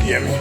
Hear me.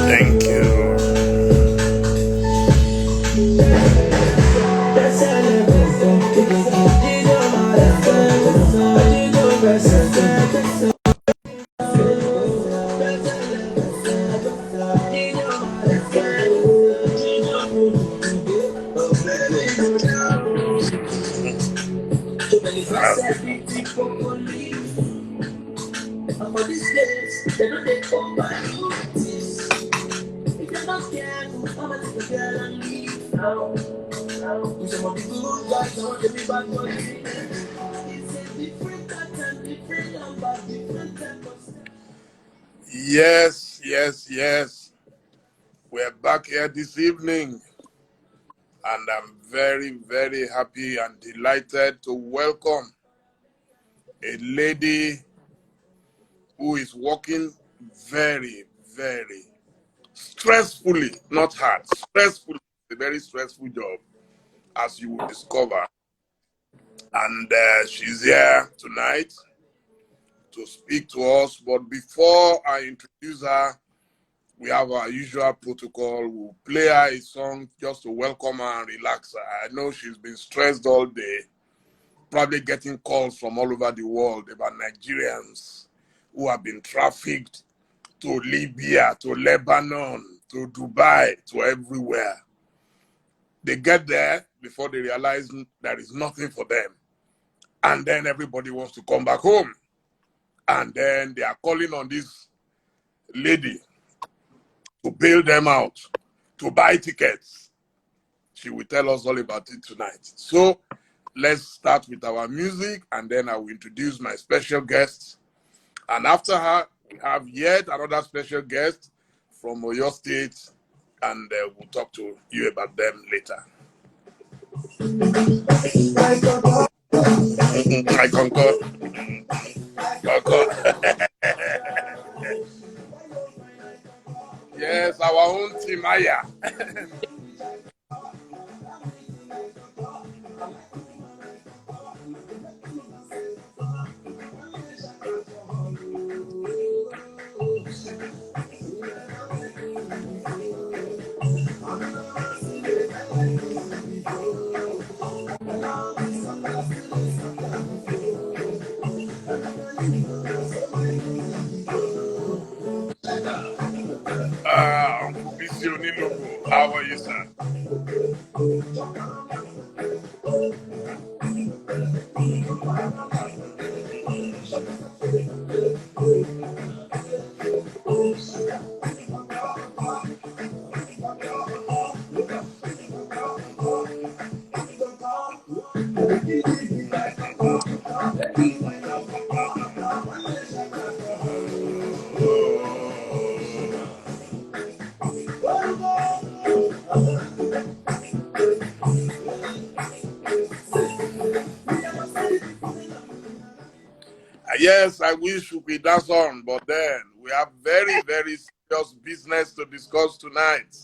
Thank you. Yes. We're back here this evening, and I'm very, very happy and delighted to welcome a lady who is working very, very stressfully, not hard, stressfully. It's a very stressful job, as you will discover. And she's here tonight to speak to us. But before I introduce her, we have our usual protocol. We'll play her a song just to welcome her and relax her. I know she's been stressed all day, probably getting calls from all over the world about Nigerians who have been trafficked to Libya, to Lebanon, to Dubai, to everywhere. They get there before they realize there is nothing for them. And then everybody wants to come back home. And then they are calling on this lady to bail them out, to buy tickets. She will tell us all about it tonight. So let's start with our music, and then I will introduce my special guests. And after her, we have yet another special guest from Oyo State, and we'll talk to you about them later. I concur. Yes, our own Timaya. How are you, sir? Yes, I wish we could dance on, but then we have very, very serious business to discuss tonight.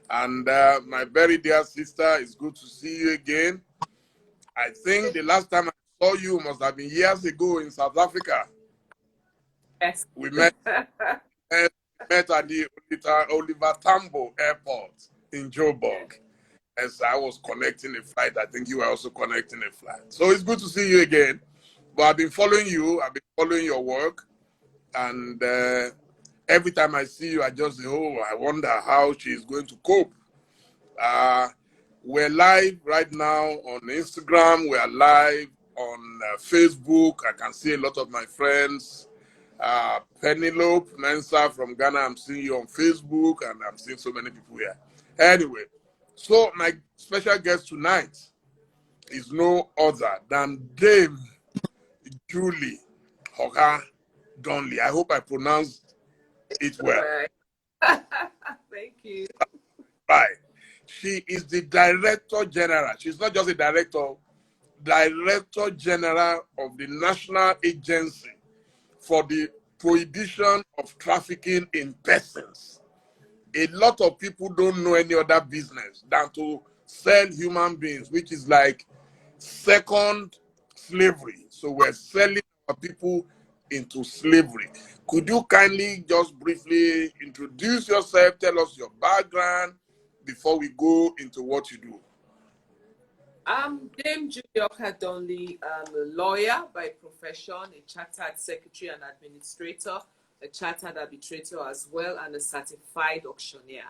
And my very dear sister, it's good to see you again. I think the last time I saw you must have been years ago in South Africa. Yes. We met at the Oliver Tambo Airport in Joburg. As I was connecting a flight, I think you were also connecting a flight. So it's good to see you again. But I've been following you. I've been following your work. And every time I see you, I just say, oh, I wonder how she's going to cope. We're live right now on Instagram. We are live on Facebook. I can see a lot of my friends Penelope Mensah from Ghana. I'm seeing you on Facebook, and I'm seeing so many people here. Anyway, so my special guest tonight is no other than Dame Julie Okah-Donli. I hope I pronounced it well. Right. Thank you. Right. She is the Director General. She's not just a director, Director General of the National Agency for the Prohibition of Trafficking in Persons. A lot of people don't know any other business than to sell human beings, which is like second slavery. So we're selling our people into slavery. Could you kindly just briefly introduce yourself, tell us your background before we go into what you do? I'm Dame Julie Okah-Donli. I'm a lawyer by profession, a chartered secretary and administrator, a chartered arbitrator as well, and a certified auctioneer.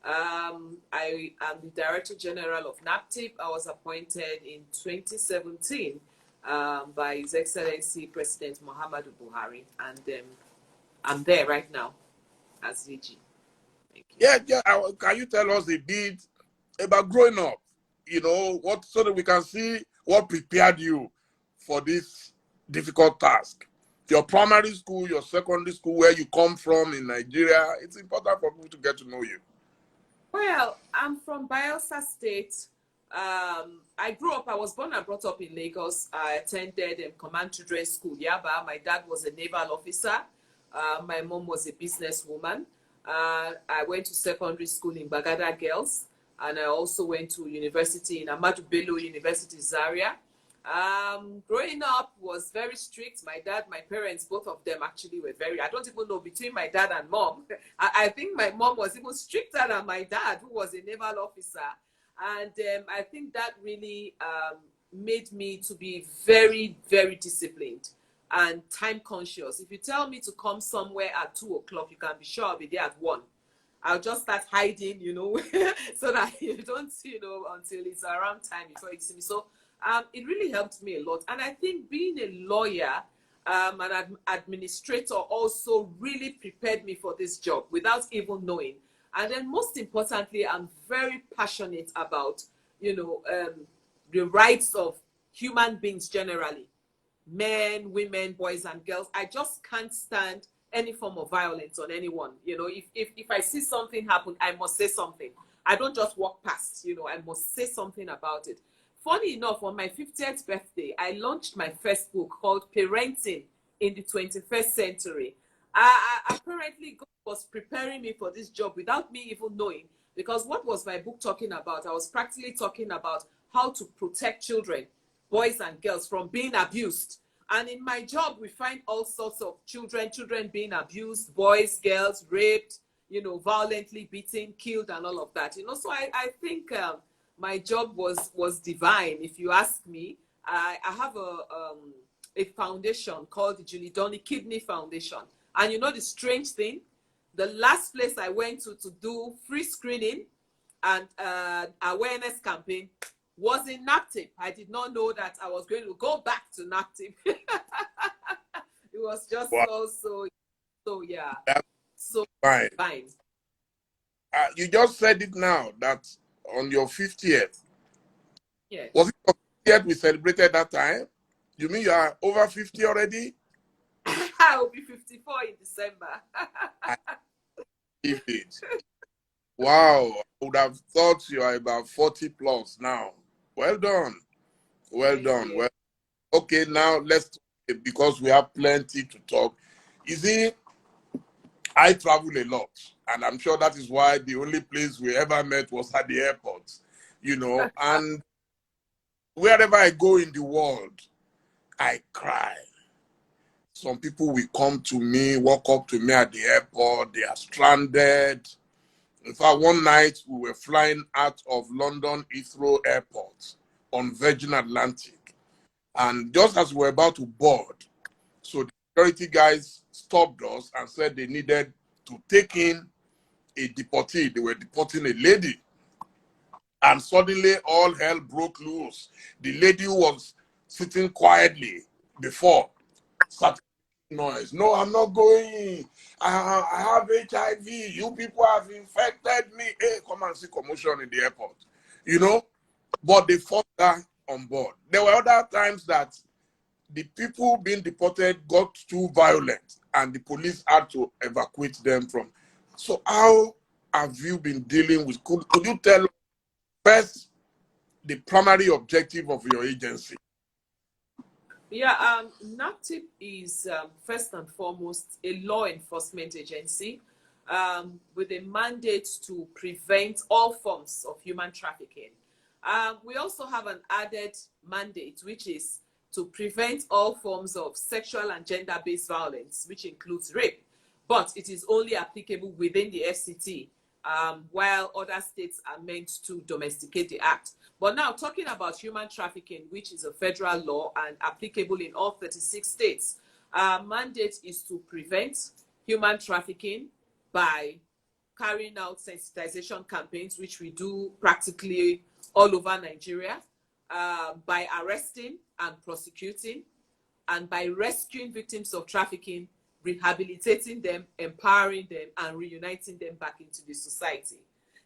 I am the Director General of NAPTIP. I was appointed in 2017 by His Excellency President Momodu Buhari, and I'm there right now as VG. Thank you. Yeah. Can you tell us a bit about growing up? You know, what, so that we can see what prepared you for this difficult task. Your primary school, your secondary school, where you come from in Nigeria. It's important for people to get to know you. Well, I'm from Bayelsa State. I grew up, I was born and brought up in Lagos. I attended Command Children's School, Yaba. My dad was a naval officer. My mom was a businesswoman. I went to secondary school in Bagada Girls, and I also went to university in Ahmadu Bello University, Zaria. Growing up was very strict. My dad, my parents, both of them actually were very, I don't even know, between my dad and mom. I think my mom was even stricter than my dad, who was a naval officer. And I think that really made me to be very, very disciplined and time conscious. If you tell me to come somewhere at 2 o'clock, you can be sure I'll be there at 1. I'll just start hiding, you know, so that you don't, you know, until it's around time before you see me. So it really helped me a lot. And I think being a lawyer and administrator also really prepared me for this job without even knowing. And then most importantly, I'm very passionate about, you know, the rights of human beings generally. Men, women, boys, and girls. I just can't stand any form of violence on anyone. You know, if I see something happen, I must say something. I don't just walk past, you know, I must say something about it. Funny enough, on my 50th birthday, I launched my first book called Parenting in the 21st Century. Apparently, God was preparing me for this job without me even knowing, because what was my book talking about? I was practically talking about how to protect children, boys and girls, from being abused. And in my job, we find all sorts of children being abused, boys, girls, raped, you know, violently beaten, killed, and all of that. You know, so I think my job was divine, if you ask me. I have a foundation called the Julie Donley Kidney Foundation. And you know the strange thing? The last place I went to do free screening and awareness campaign was in NAPTIP. I did not know that I was going to go back to NAPTIP. It was just Wow. so yeah. That's so fine. fine. You just said it now that on your 50th. Yes. Was it your 50th we celebrated that time? You mean you are over 50 already? I will be 54 in December. Wow, I would have thought you are about 40 plus now. Well done. Well done. Well, okay, now let's talk, because we have plenty to talk. You see, I travel a lot, and I'm sure that is why the only place we ever met was at the airport, you know, and wherever I go in the world, I cry. Some people will come to me, walk up to me at the airport, they are stranded. In fact, one night we were flying out of London Heathrow Airport on Virgin Atlantic. And just as we were about to board, so the security guys stopped us and said they needed to take in a deportee. They were deporting a lady. And suddenly all hell broke loose. The lady who was sitting quietly before started noise. No, I'm not going. I have HIV. You people have infected me. Hey, come and see commotion in the airport. You know, but they forced her on board. There were other times that the people being deported got too violent and the police had to evacuate them from. So how have you been dealing with, could you tell first the primary objective of your agency? Yeah, NAPTIP is first and foremost a law enforcement agency with a mandate to prevent all forms of human trafficking. We also have an added mandate, which is to prevent all forms of sexual and gender-based violence, which includes rape. But it is only applicable within the FCT, while other states are meant to domesticate the act. But now, talking about human trafficking, which is a federal law and applicable in all 36 states, our mandate is to prevent human trafficking by carrying out sensitization campaigns, which we do practically all over Nigeria, by arresting and prosecuting, and by rescuing victims of trafficking, rehabilitating them, empowering them, and reuniting them back into the society.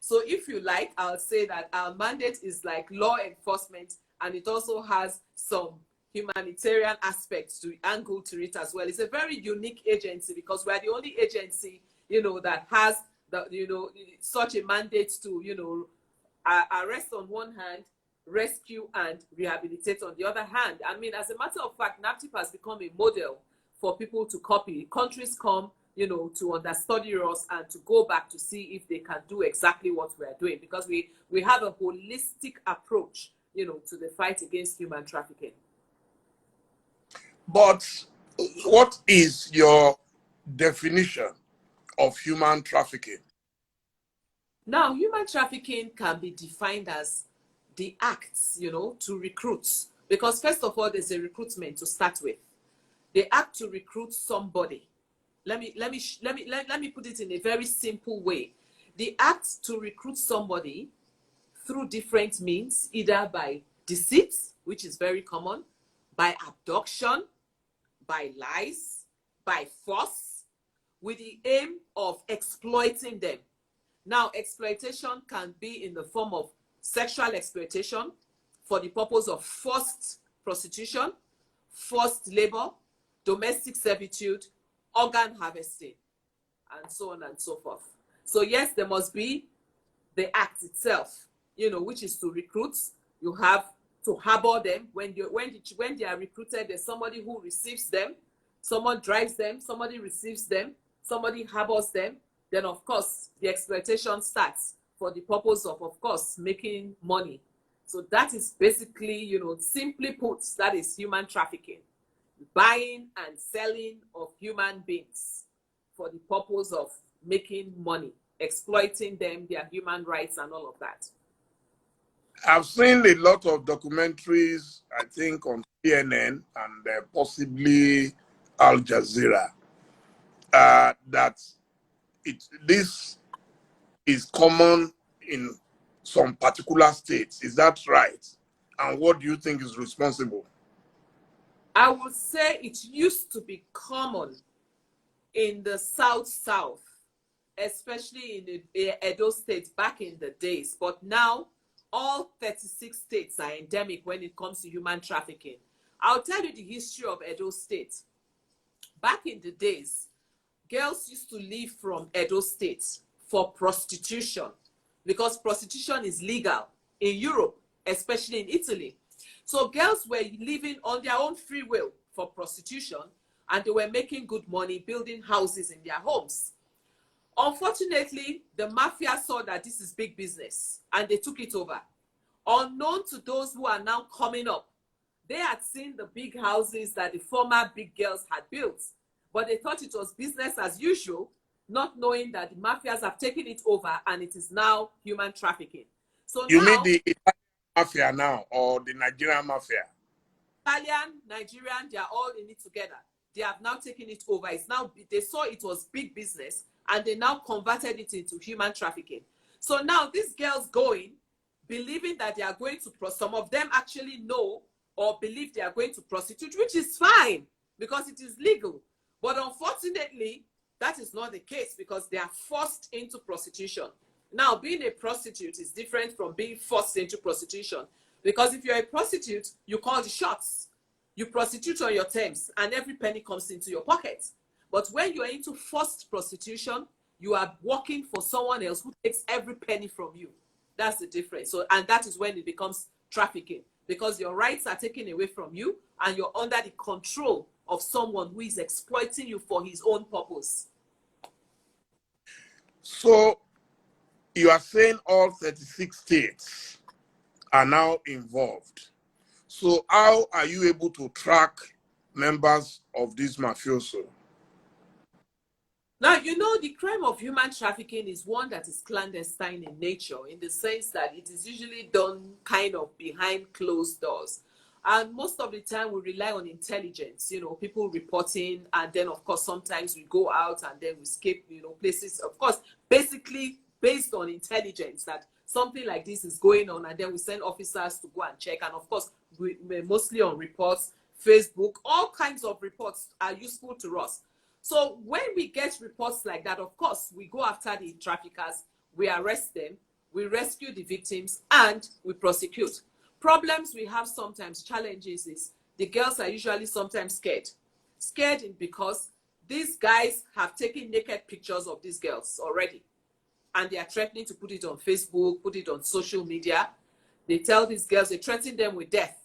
So if you like, I'll say that our mandate is like law enforcement, and it also has some humanitarian aspects to angle to it as well. It's a very unique agency because we're the only agency, that has such a mandate to, arrest on one hand, rescue and rehabilitate on the other hand. I mean, as a matter of fact, NAPTIP has become a model for people to copy. Countries come, to understudy us and to go back to see if they can do exactly what we are doing, because we have a holistic approach, to the fight against human trafficking. But what is your definition of human trafficking? Now, human trafficking can be defined as the acts, to recruit, because first of all, there's a recruitment to start with. The act to recruit somebody. Let me put it in a very simple way. The act to recruit somebody through different means, either by deceit, which is very common, by abduction, by lies, by force, with the aim of exploiting them. Now, exploitation can be in the form of sexual exploitation for the purpose of forced prostitution, forced labor, domestic servitude, organ harvesting, and so on and so forth. So yes, there must be the act itself, which is to recruit. You have to harbor them. When they are recruited, there's somebody who receives them, someone drives them, somebody receives them, somebody harbors them. Then, of course, the exploitation starts for the purpose of course, making money. So that is basically, simply put, that is human trafficking. Buying and selling of human beings for the purpose of making money, exploiting them, their human rights, and all of that. I've seen a lot of documentaries, I think, on CNN and possibly Al Jazeera, that this is common in some particular states. Is that right? And what do you think is responsible? I would say it used to be common in the South, especially in the Edo State back in the days. But now, all 36 states are endemic when it comes to human trafficking. I'll tell you the history of Edo State. Back in the days, girls used to leave from Edo State for prostitution, because prostitution is legal in Europe, especially in Italy. So girls were living on their own free will for prostitution, and they were making good money building houses in their homes. Unfortunately, the mafia saw that this is big business and they took it over. Unknown to those who are now coming up, they had seen the big houses that the former big girls had built, but they thought it was business as usual, not knowing that the mafias have taken it over and it is now human trafficking. So you now, mean the Italian mafia now, or the Nigerian mafia? Italian, Nigerian, they are all in it together. They have now taken it over. It's now, they saw it was big business and they now converted it into human trafficking. So now these girls going, believing that they are going to, some of them actually know or believe they are going to prostitute, which is fine because it is legal. But unfortunately, that is not the case because they are forced into prostitution. Now, being a prostitute is different from being forced into prostitution, because if you're a prostitute, you call the shots. You prostitute on your terms, and every penny comes into your pocket. But when you're into forced prostitution, you are working for someone else who takes every penny from you. That's the difference. So, and that is when it becomes trafficking, because your rights are taken away from you and you're under the control of someone who is exploiting you for his own purpose. So you are saying all 36 states are now involved. So how are you able to track members of this mafioso? Now, you know, the crime of human trafficking is one that is clandestine in nature, in the sense that it is usually done kind of behind closed doors. And most of the time we rely on intelligence, you know, people reporting, and then of course sometimes we go out and then we escape, you know, places, of course, basically based on intelligence that something like this is going on, and then we send officers to go and check. And of course, we're mostly on reports, Facebook, all kinds of reports are useful to us. So when we get reports like that, of course, we go after the traffickers, we arrest them, we rescue the victims, and we prosecute. Problems we have sometimes, challenges, is the girls are usually sometimes scared. Scared because these guys have taken naked pictures of these girls already, and they are threatening to put it on Facebook, put it on social media. They tell these girls, they threaten them with death.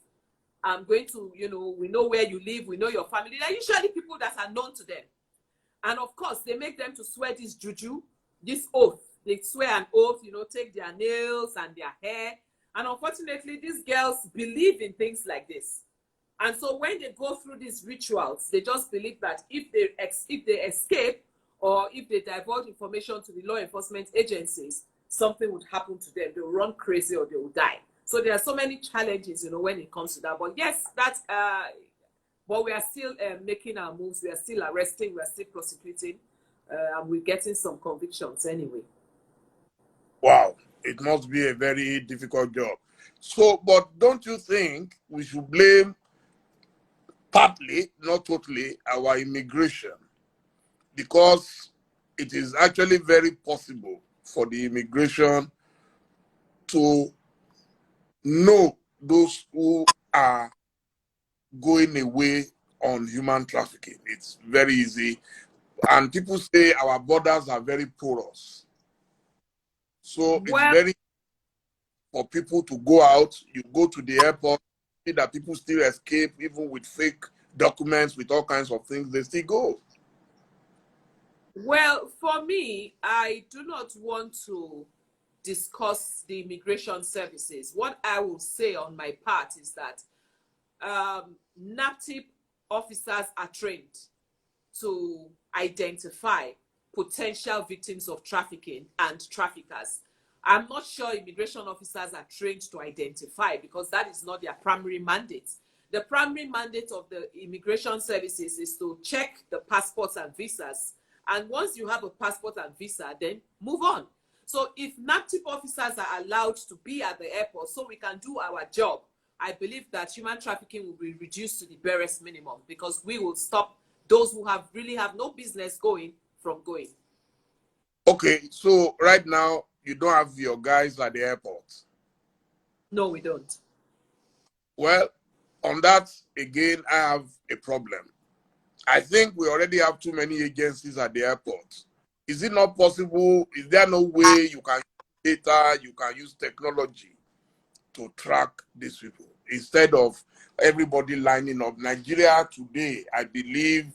I'm going to, you know, we know where you live, we know your family. They're usually people that are known to them. And of course, they make them to swear this juju, this oath. They swear an oath, you know, take their nails and their hair. And unfortunately, these girls believe in things like this. And so when they go through these rituals, they just believe that if they escape or if they divulge information to the law enforcement agencies, something would happen to them. They'll run crazy or they will die. So there are so many challenges, you know, when it comes to that. But yes, that's... but we are still making our moves. We are still arresting. We are still prosecuting. And we're getting some convictions anyway. Wow, it must be a very difficult job. So, but don't you think we should blame partly, not totally, our immigration? Because it is actually very possible for the immigration to know those who are going away on human trafficking. It's very easy. And people say our borders are very porous. So it's very for people to go out. You go to the airport, see that people still escape, even with fake documents, with all kinds of things, they still go. Well, for me, I do not want to discuss the immigration services. What I will say on my part is that NAPTIP officers are trained to identify potential victims of trafficking and traffickers. I'm not sure immigration officers are trained to identify, because that is not their primary mandate. The primary mandate of the immigration services is to check the passports and visas. And once you have a passport and visa, then move on. So if NAPTIP officers are allowed to be at the airport so we can do our job, I believe that human trafficking will be reduced to the barest minimum, because we will stop those who really have no business going from going. Okay, so right now, you don't have your guys at the airport? No, we don't. Well, on that, again, I have a problem. I think we already have too many agencies at the airport. Is it not possible? Is there no way you can use data, you can use technology to track these people instead of everybody lining up? Nigeria today, I believe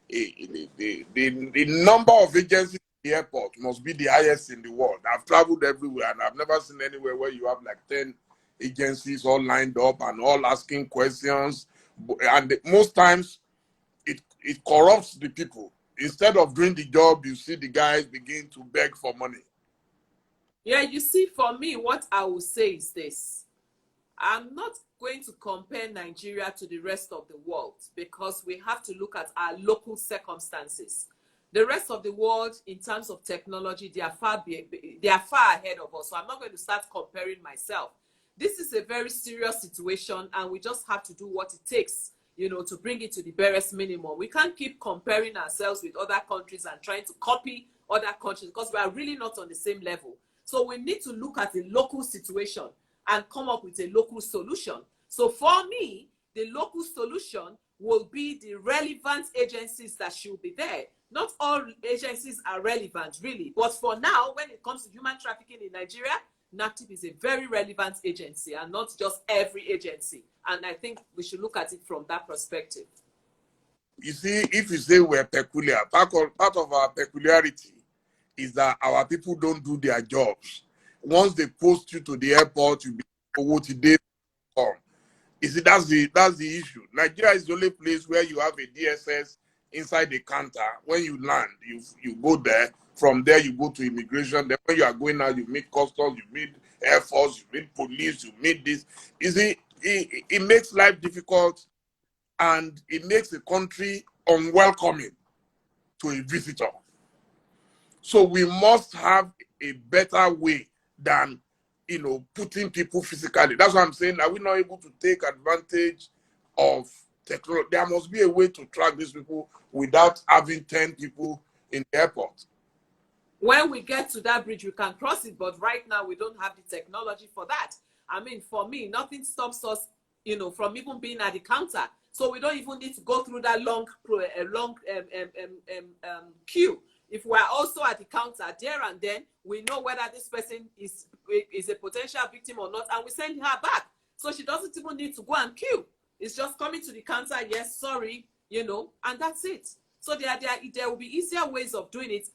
the number of agencies at the airport must be the highest in the world. I've traveled everywhere and I've never seen anywhere where you have like 10 agencies all lined up and all asking questions. And most times it corrupts the people. Instead of doing the job, you see the guys begin to beg for money. Yeah, you see, for me, what I will say is this. I'm not going to compare Nigeria to the rest of the world, because we have to look at our local circumstances. The rest of the world, in terms of technology, they are far ahead of us. So I'm not going to start comparing myself. This is a very serious situation, and we just have to do what it takes you know, to bring it to the barest minimum. We can't keep comparing ourselves with other countries and trying to copy other countries because we are really not on the same level. So we need to look at the local situation and come up with a local solution. So for me, the local solution will be the relevant agencies that should be there. Not all agencies are relevant, really. But for now, when it comes to human trafficking in Nigeria, NACTIP is a very relevant agency and not just every agency. And I think we should look at it from that perspective. You see, if you say we're peculiar, part of our peculiarity is that our people don't do their jobs. Once they post you to the airport, you be what they come. You see, that's the issue. Nigeria is the only place where you have a DSS inside the counter. When you land, you go there. From there, you go to immigration. Then when you are going out, you meet customs, you meet Air Force, you meet police, you meet this. You see, it makes life difficult and it makes the country unwelcoming to a visitor. So we must have a better way than, you know, putting people physically. That's what I'm saying. Are we not able to take advantage of technology? There must be a way to track these people without having 10 people in the airport. When we get to that bridge, we can cross it. But right now, we don't have the technology for that. I mean, for me, nothing stops us, you know, from even being at the counter. So we don't even need to go through that long queue. If we're also at the counter there and then, we know whether this person is a potential victim or not, and we send her back. So she doesn't even need to go and queue. It's just coming to the counter, yes, sorry, you know, and that's it. So there will be easier ways of doing it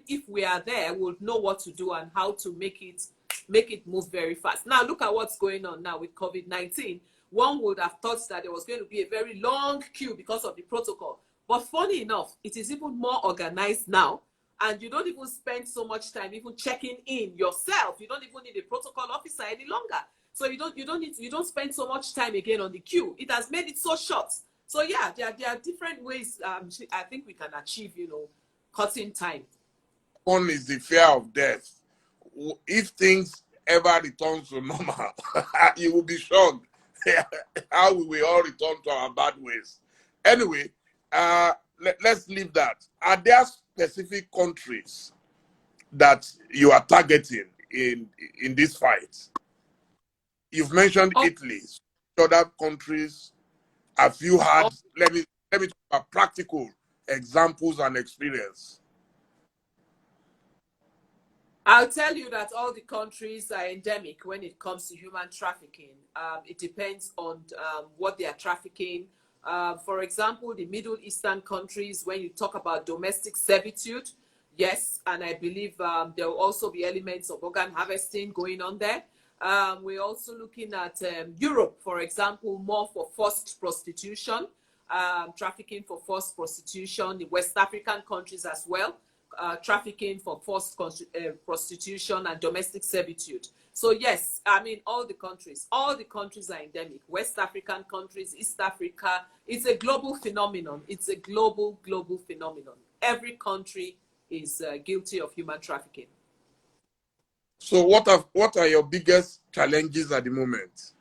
if we are there, we'll know what to do and how to make it move very fast. Now, look at what's going on now with COVID-19. One would have thought that there was going to be a very long queue because of the protocol. But funny enough, it is even more organized now. And you don't even spend so much time even checking in yourself. You don't even need a protocol officer any longer. So you don't spend so much time again on the queue. It has made it so short. So yeah, there are different ways I think we can achieve, you know, cutting time. One is the fear of death. If things ever return to normal, you will be shocked how we will all return to our bad ways. Anyway, let's leave that. Are there specific countries that you are targeting in this fight? You've mentioned Italy. Other countries, have you had, let me talk about practical examples and experience? I'll tell you that all the countries are endemic when it comes to human trafficking. It depends on what they are trafficking. For example, the Middle Eastern countries, when you talk about domestic servitude, yes, and I believe there will also be elements of organ harvesting going on there. We're also looking at Europe, for example, more for forced prostitution, trafficking for forced prostitution, the West African countries as well. Trafficking for forced prostitution and domestic servitude. So yes, I mean, all the countries are endemic. West African countries, East Africa, it's a global phenomenon. It's a global phenomenon. Every country is guilty of human trafficking. So what are your biggest challenges at the moment?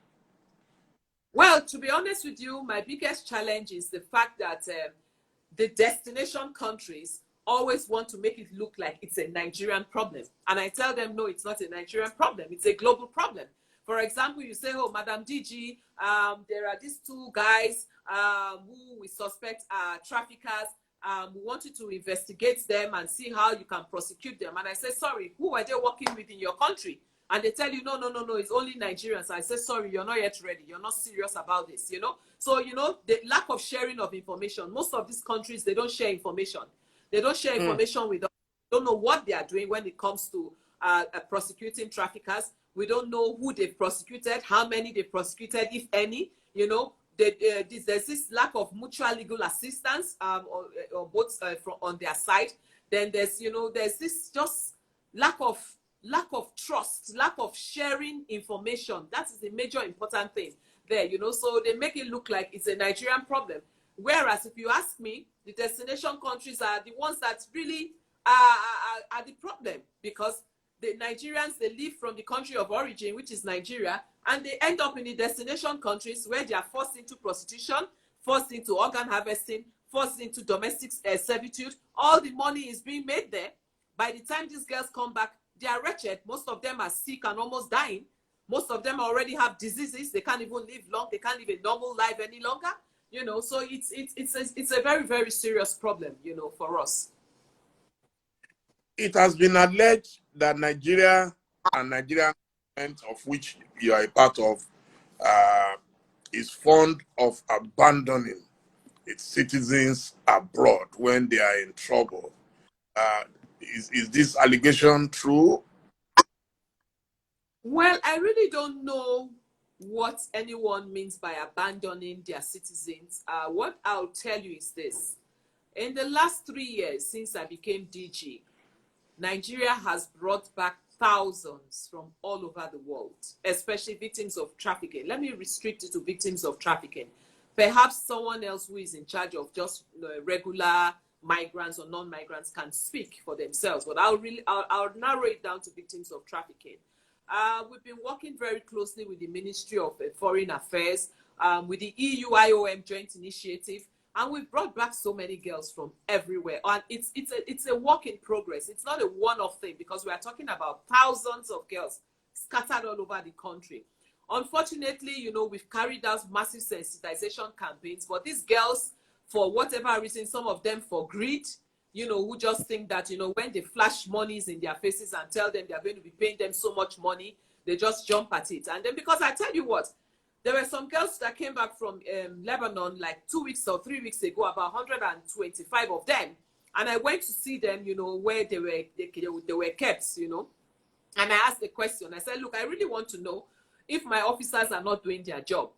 Well, to be honest with you, my biggest challenge is the fact that the destination countries always want to make it look like it's a Nigerian problem. And I tell them, no, it's not a Nigerian problem. It's a global problem. For example, you say, oh, Madam DG, there are these two guys who we suspect are traffickers. We want you to investigate them and see how you can prosecute them. And I say, sorry, who are they working with in your country? And they tell you, no, it's only Nigerians. I say, sorry, you're not yet ready. You're not serious about this, you know? So, you know, the lack of sharing of information. Most of these countries, they don't share information. They don't share information with us. We don't know what they are doing when it comes to prosecuting traffickers. We don't know who they've prosecuted, how many they've prosecuted, if any. You know, there's this lack of mutual legal assistance or both on their side. Then there's this just lack of trust, lack of sharing information. That is the major important thing there. You know, so they make it look like it's a Nigerian problem. Whereas if you ask me, the destination countries are the ones that really are the problem, because the Nigerians, they leave from the country of origin, which is Nigeria, and they end up in the destination countries where they are forced into prostitution, forced into organ harvesting, forced into domestic servitude. All the money is being made there. By the time these girls come back, they are wretched. Most of them are sick and almost dying. Most of them already have diseases. They can't even live long. They can't live a normal life any longer. You know, so it's a very, very serious problem, you know, for us. It has been alleged that Nigeria and Nigerian government, of which you are a part of, is fond of abandoning its citizens abroad when they are in trouble. Is this allegation true? Well, I really don't know what anyone means by abandoning their citizens. What I'll tell you is this. In the last 3 years since I became DG, Nigeria has brought back thousands from all over the world, especially victims of trafficking. Let me restrict it to victims of trafficking. Perhaps someone else who is in charge of just regular migrants or non-migrants can speak for themselves, but I'll narrow it down to victims of trafficking. We've been working very closely with the Ministry of Foreign Affairs, with the EU IOM joint initiative, and we've brought back so many girls from everywhere. And it's a work in progress. It's not a one-off thing, because we are talking about thousands of girls scattered all over the country. Unfortunately, you know, we've carried out massive sensitization campaigns, but these girls, for whatever reason, some of them for greed, you know, who just think that, you know, when they flash monies in their faces and tell them they're going to be paying them so much money, they just jump at it. And then, because I tell you what, there were some girls that came back from Lebanon like 2 weeks or 3 weeks ago, about 125 of them. And I went to see them, you know, where they were kept, you know. And I asked the question. I said, look, I really want to know if my officers are not doing their job.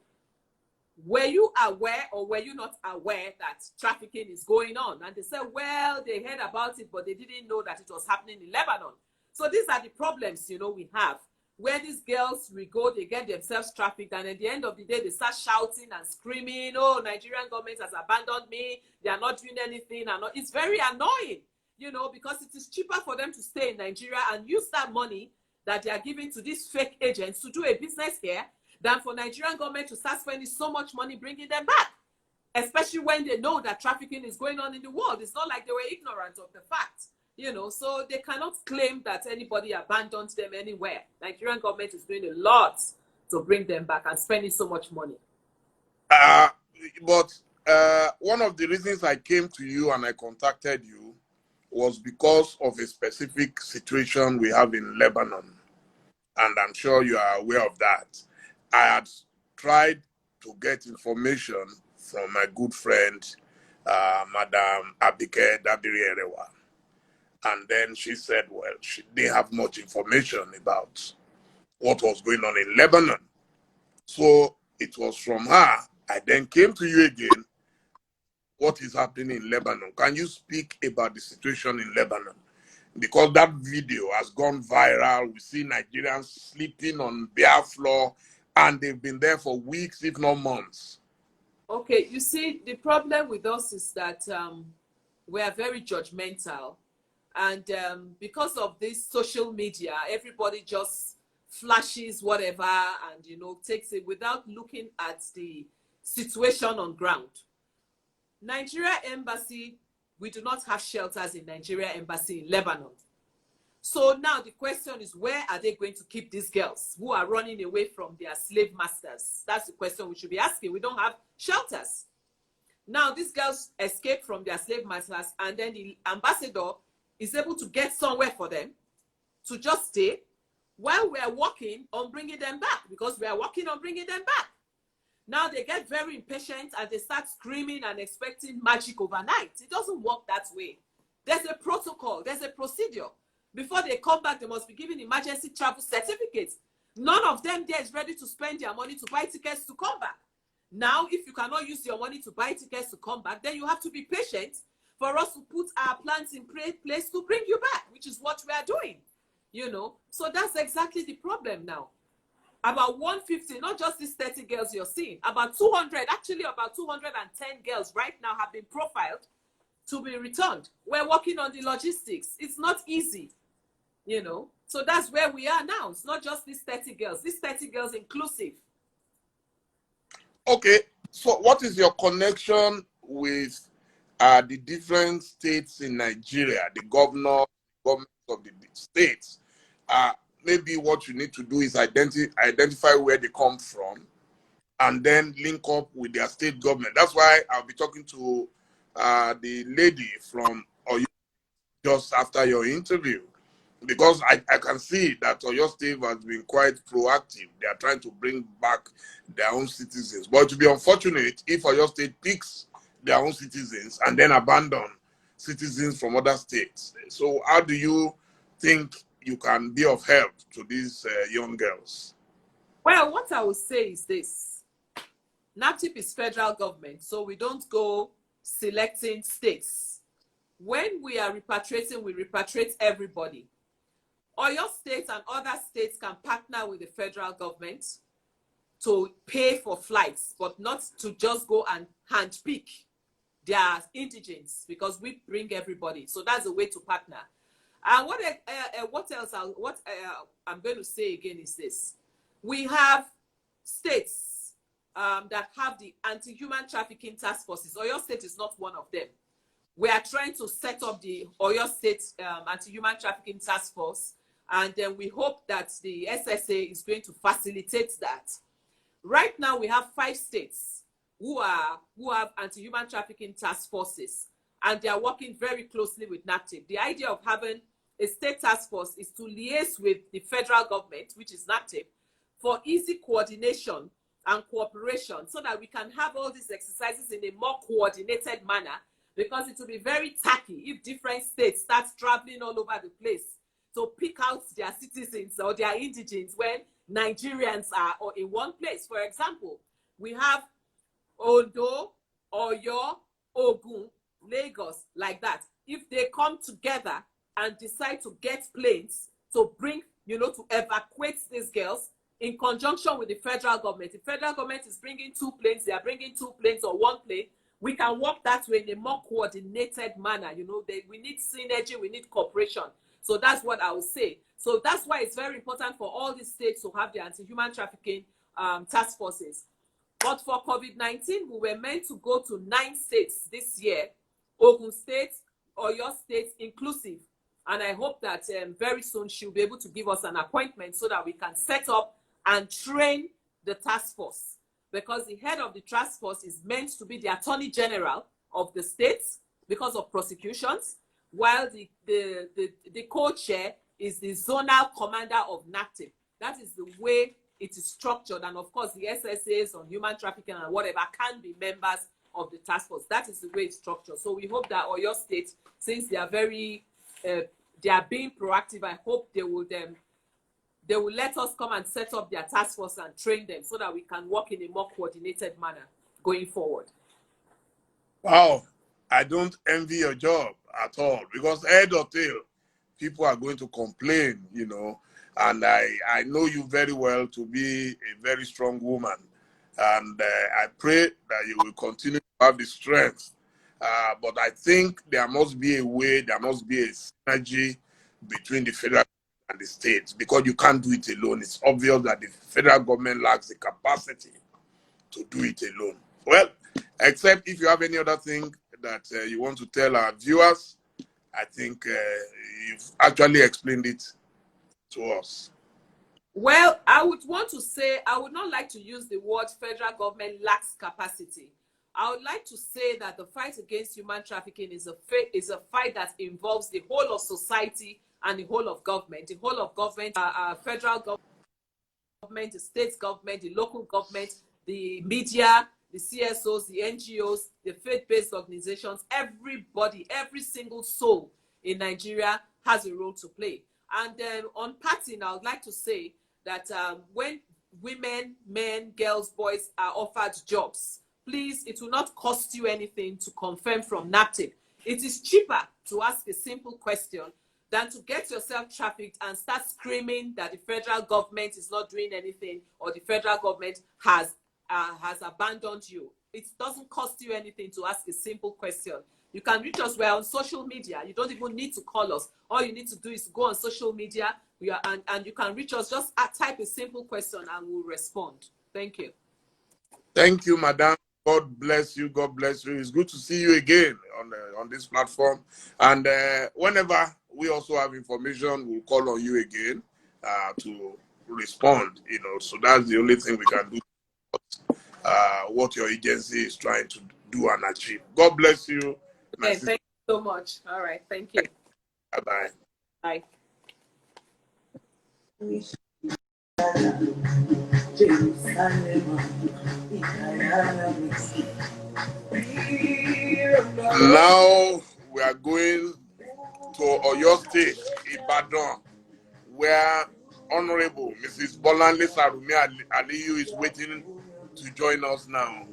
Were you aware or were you not aware that trafficking is going on? And they said, well, they heard about it, but they didn't know that it was happening in Lebanon. So these are the problems, you know, we have, where these girls, we go, they get themselves trafficked, and at the end of the day, they start shouting and screaming, oh, Nigerian government has abandoned me, they are not doing anything. It's very annoying, you know, because it is cheaper for them to stay in Nigeria and use that money that they are giving to these fake agents to do a business here, than for Nigerian government to start spending so much money bringing them back, especially when they know that trafficking is going on in the world. It's not like they were ignorant of the fact, you know, so they cannot claim that anybody abandoned them anywhere. Nigerian government is doing a lot to bring them back and spending so much money. But one of the reasons I came to you and I contacted you was because of a specific situation we have in Lebanon. And I'm sure you are aware of that. I had tried to get information from my good friend, Madam Abike Dabiri-Erewa. And then she said, well, she didn't have much information about what was going on in Lebanon. So it was from her. I then came to you again. What is happening in Lebanon? Can you speak about the situation in Lebanon? Because that video has gone viral. We see Nigerians sleeping on bare floor, and they've been there for weeks, if not months. Okay, you see, the problem with us is that we are very judgmental. And because of this social media, everybody just flashes whatever and, you know, takes it without looking at the situation on ground. Nigeria Embassy, we do not have shelters in Nigeria Embassy in Lebanon. So now the question is, where are they going to keep these girls who are running away from their slave masters? That's the question we should be asking. We don't have shelters. Now these girls escape from their slave masters, and then the ambassador is able to get somewhere for them to just stay while we are working on bringing them back, because we are working on bringing them back. Now they get very impatient and they start screaming and expecting magic overnight. It doesn't work that way. There's a protocol, there's a procedure. Before they come back, they must be given emergency travel certificates. None of them there is ready to spend their money to buy tickets to come back. Now, if you cannot use your money to buy tickets to come back, then you have to be patient for us to put our plans in place to bring you back, which is what we are doing, you know. So that's exactly the problem now. About 150, not just these 30 girls you're seeing, about 200, actually about 210 girls right now have been profiled to be returned. We're working on the logistics. It's not easy, you know. So that's where we are now. It's not just these 30 girls. These 30 girls inclusive. Okay, So what is your connection with the different states in Nigeria, the government of the states? Maybe what you need to do is identify where they come from and then link up with their state government. That's why I'll be talking to the lady from Oyo just after your interview, because I can see that Oyo State has been quite proactive. They are trying to bring back their own citizens. But it would be unfortunate if Oyo State picks their own citizens and then abandon citizens from other states. So how do you think you can be of help to these young girls? Well, what I would say is this. NAPTIP is federal government, so we don't go selecting states. When we are repatriating, we repatriate everybody. Oyo State and other states can partner with the federal government to pay for flights, but not to just go and handpick their indigents, because we bring everybody. So that's a way to partner. And what else? I'm going to say again is this: we have states that have the anti-human trafficking task forces. Oyo State is not one of them. We are trying to set up the Oyo State anti-human trafficking task force, and then we hope that the SSA is going to facilitate that. Right now, we have 5 states who have anti-human trafficking task forces, and they are working very closely with NAPTIP. The idea of having a state task force is to liaise with the federal government, which is NAPTIP, for easy coordination and cooperation, so that we can have all these exercises in a more coordinated manner, because it will be very tacky if different states start traveling all over the place to pick out their citizens or their indigents when Nigerians are in one place. For example, we have Ondo, Oyo, Ogun, Lagos, like that. If they come together and decide to get planes to bring, to evacuate these girls in conjunction with the federal government. The federal government is bringing 2 planes, they are bringing 2 planes or 1 plane. We can work that way in a more coordinated manner. We need synergy, we need cooperation. So that's what I would say. So that's why it's very important for all these states to have the anti-human trafficking task forces. But for COVID-19, we were meant to go to 9 states this year, Ogun State, Oyo State inclusive. And I hope that very soon she'll be able to give us an appointment so that we can set up and train the task force. Because the head of the task force is meant to be the Attorney General of the states because of prosecutions, while the co-chair is the zonal commander of NAPTIP. That is the way it is structured. And of course, the SSAs on human trafficking and whatever can be members of the task force. That is the way it's structured. So we hope that Oyo State, since they are they are being proactive, I hope they will let us come and set up their task force and train them so that we can work in a more coordinated manner going forward. Wow, I don't envy your job at all, because head or tail, people are going to complain, and I know you very well to be a very strong woman, and I pray that you will continue to have the strength. But I think there must be a way, there must be a synergy between the federal and the states, because you can't do it alone. It's obvious that the federal government lacks the capacity to do it alone. Well, except if you have any other thing that you want to tell our viewers, I think you've actually explained it to us. Well, I would want to say, I would not like to use the word federal government lacks capacity. I would like to say that the fight against human trafficking is a fight that involves the whole of society and the whole of government. The whole of government, federal government, the state government, the local government, the media, the CSOs, the NGOs, the faith-based organizations, everybody, every single soul in Nigeria has a role to play. And on parting, I would like to say that when women, men, girls, boys are offered jobs, please, it will not cost you anything to confirm from NAPTIP. It is cheaper to ask a simple question than to get yourself trafficked and start screaming that the federal government is not doing anything or the federal government has abandoned you. It doesn't cost you anything to ask a simple question. You can reach us. We're on social media. You don't even need to call us. All you need to do is go on social media. And you can reach us. Just type a simple question and we'll respond. Thank you. Thank you, Madam. God bless you. God bless you. It's good to see you again on this platform. And whenever we also have information, we'll call on you again to respond. So that's the only thing we can do. What your agency is trying to do and achieve. God bless you. Okay, thank you so much. All right, thank you. Bye-bye. Bye. Now we are going to Oyo State, Ibadan, where Honorable Mrs. BOLANLE SARUMI ALIYU is waiting to join us now.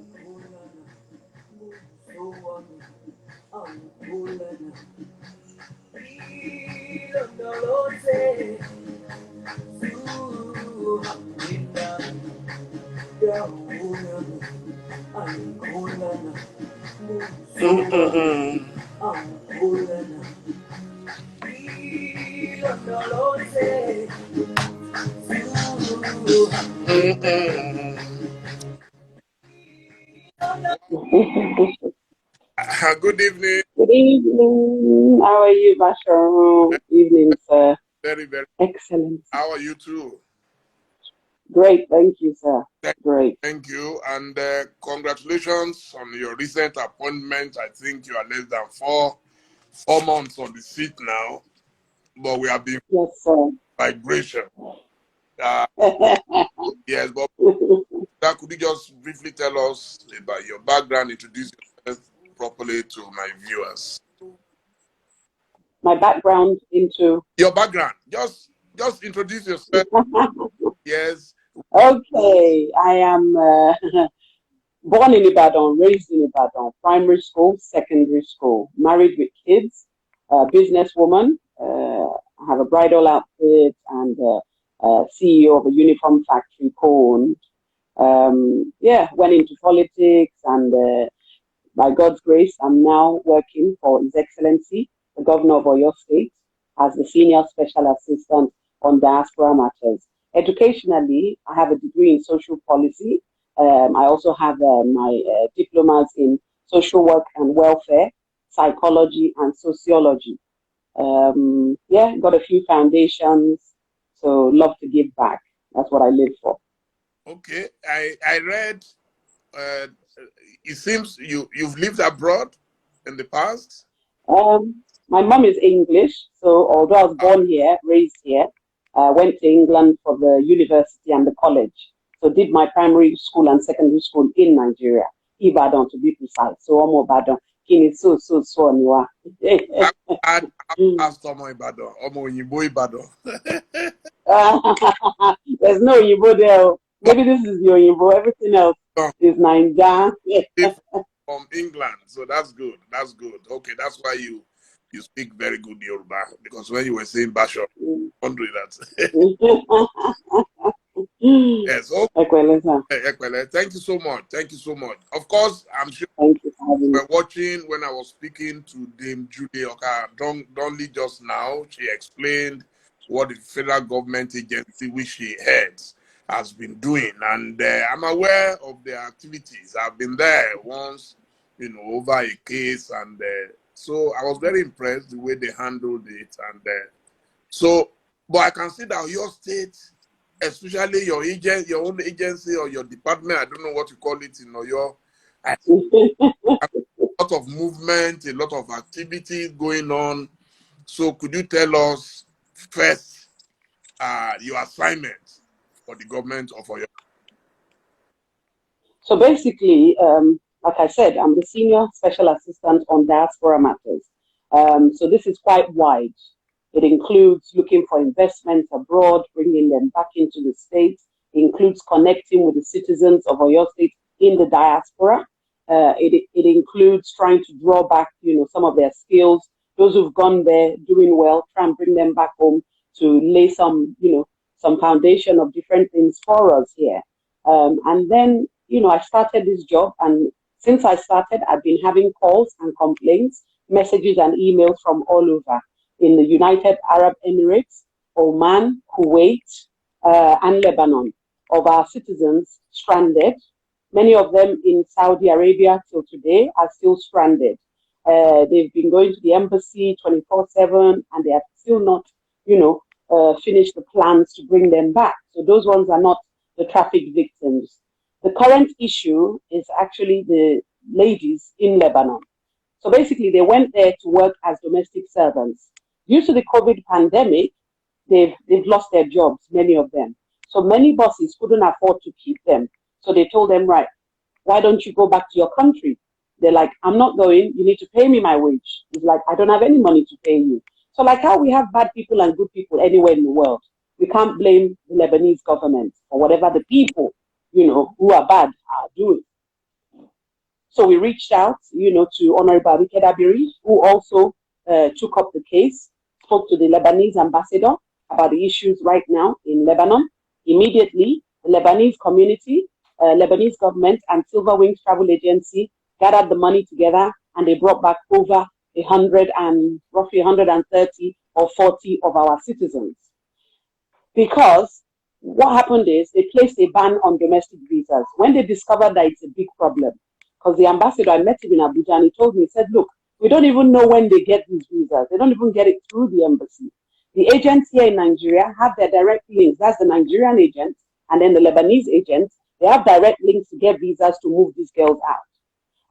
Good evening. Good evening. How are you, Bashar? Evening, sir. Very, very excellent. How are you too? Great, thank you, sir. Great. Thank you, and congratulations on your recent appointment. I think you are less than four months on the seat now, but we have been vibration. Yes, but could you just briefly tell us about your background, introduce yourself properly to my viewers? My background into your background. Just introduce yourself. Yes. Okay, I am born in Ibadan, raised in Ibadan, primary school, secondary school, married with kids, businesswoman. I have a bridal outfit and CEO of a uniform factory, co-owned. Went into politics, and by God's grace, I'm now working for His Excellency, the Governor of Oyo State, as the Senior Special Assistant on Diaspora Matters. Educationally, I have a degree in social policy. I also have my diplomas in social work and welfare, psychology, and sociology. Got a few foundations, so love to give back. That's what I live for. Okay, I read. It seems you've lived abroad in the past. My mom is English, so although I was born here, raised here, went to England for the university and the college. So did my primary school and secondary school in Nigeria, Ibadan to be precise. So Omo Ibadan, kini so niwa. There's no Oyinbo there. Maybe this is the Oyinbo. Everything else is Naija. From England, so that's good. That's good. Okay, that's why you speak very good Yoruba, because when you were saying Basho, wondering that. Yes. Okay. Thank you so much. Thank you so much. Of course, I'm sure you were watching when I was speaking to Dame Judy Okah-Donli just now. She explained what the federal government agency which she heads has been doing, and I'm aware of their activities. I've been there once, over a case, and so I was very impressed the way they handled it, and but I can see that your state, especially your own agency or your department, I don't know what you call it in Oyo, a lot of movement, a lot of activity going on. So could you tell us first your assignment for the government of Oyo? So basically, like I said, I'm the Senior Special Assistant on Diaspora Matters. So this is quite wide. It includes looking for investments abroad, bringing them back into the States. It includes connecting with the citizens of Oyo State in the diaspora. It includes trying to draw back, some of their skills. Those who've gone there doing well, try and bring them back home to lay some, some foundation of different things for us here. And then, I started this job, and since I started, I've been having calls and complaints, messages and emails from all over in the United Arab Emirates, Oman, Kuwait, and Lebanon, of our citizens stranded, Many of them in Saudi Arabia till today are still stranded. They've been going to the embassy 24/7, and they have still not, finished the plans to bring them back. So those ones are not the traffic victims. The current issue is actually the ladies in Lebanon. So basically, they went there to work as domestic servants. Due to the COVID pandemic, they've lost their jobs, many of them. So many bosses couldn't afford to keep them. So they told them, right, why don't you go back to your country? They're like, I'm not going. You need to pay me my wage. It's like, I don't have any money to pay you. So like how we have bad people and good people anywhere in the world, we can't blame the Lebanese government for whatever the people, who are bad are doing. So we reached out, to Honorable Abike Dabiri, who also took up the case, spoke to the Lebanese ambassador about the issues right now in Lebanon. Immediately, the Lebanese community, Lebanese government, and Silver Wings Travel Agency gathered the money together, and they brought back over roughly 130 or 40 of our citizens. Because what happened is they placed a ban on domestic visas when they discovered that it's a big problem. Because the ambassador, I met him in Abuja, and he told me, he said, look, we don't even know when they get these visas. They don't even get it through the embassy. The agents here in Nigeria have their direct links. That's the Nigerian agents, and then the Lebanese agents. They have direct links to get visas to move these girls out.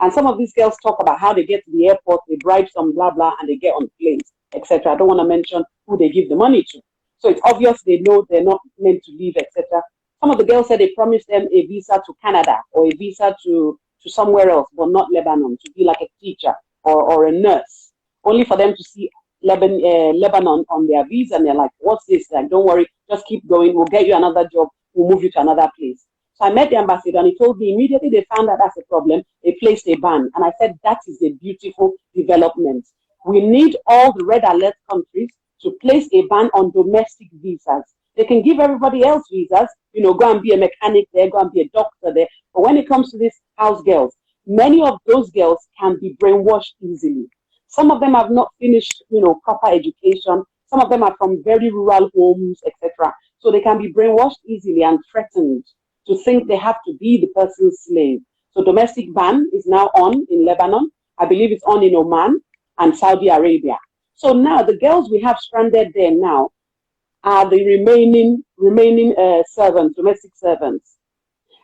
And some of these girls talk about how they get to the airport, they bribe some blah, blah, and they get on planes, etc. I don't want to mention who they give the money to. So it's obvious they know they're not meant to leave, etc. Some of the girls said they promised them a visa to Canada or a visa to somewhere else, but not Lebanon, to be like a teacher or a nurse, only for them to see Lebanon on their visa. And they're like, what's this? Like, don't worry, just keep going. We'll get you another job. We'll move you to another place. So I met the ambassador, and he told me immediately they found that that's a problem, they placed a ban. And I said, that is a beautiful development. We need all the red alert countries to place a ban on domestic visas. They can give everybody else visas, go and be a mechanic there, go and be a doctor there. But when it comes to these house girls, many of those girls can be brainwashed easily. Some of them have not finished, proper education. Some of them are from very rural homes, etc. So they can be brainwashed easily and threatened to think they have to be the person's slave. So domestic ban is now on in Lebanon. I believe it's on in Oman and Saudi Arabia. So now the girls we have stranded there now are the remaining servants, domestic servants.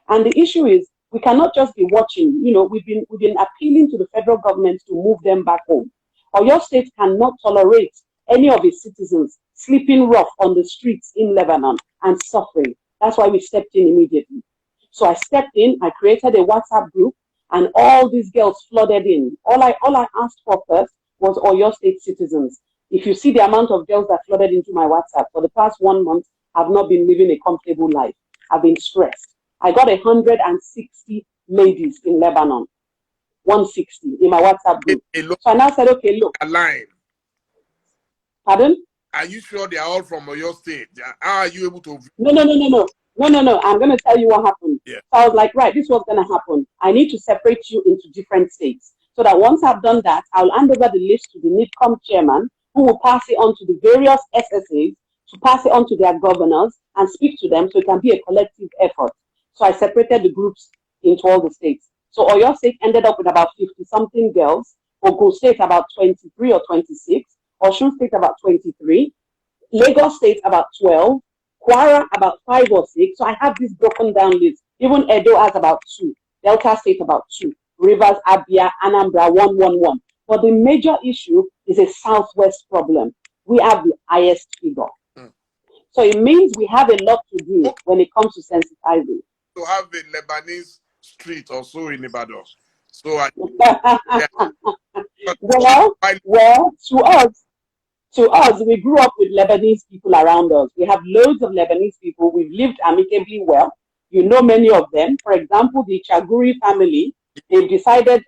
And the issue is we cannot just be watching. We've been appealing to the federal government to move them back home. Or your state cannot tolerate any of its citizens sleeping rough on the streets in Lebanon and suffering. That's why we stepped in immediately. So I stepped in, I created a WhatsApp group, and all these girls flooded in. All I asked for first was all your state citizens. If you see the amount of girls that flooded into my WhatsApp for the past 1 month, I've not been living a comfortable life. I've been stressed. I got 160 ladies in Lebanon, 160 in my WhatsApp group. So I now said, okay, look. Line. Pardon? Are you sure they are all from your state? How are you able to? No. I'm going to tell you what happened. Yeah. So I was like, right, this was going to happen. I need to separate you into different states. So that once I've done that, I'll hand over the list to the NIDCOM chairman, who will pass it on to the various SSAs, to pass it on to their governors and speak to them so it can be a collective effort. So I separated the groups into all the states. So Oyo State ended up with about 50-something girls, Ogun State about 23 or 26, Osun State about 23, Lagos State about 12, Kwara about 5 or 6. So I have this broken down list. Even Edo has about 2, Delta State about 2, Rivers, Abia, Anambra 111. But the major issue is a Southwest problem. We have the highest figure. So it means we have a lot to do when it comes to sensitizing. To have a Lebanese street or so in Ibadan. So well, to us, we grew up with Lebanese people around us. We have loads of Lebanese people. We've lived amicably well. Many of them. For example, the Chaguri family, they've decided,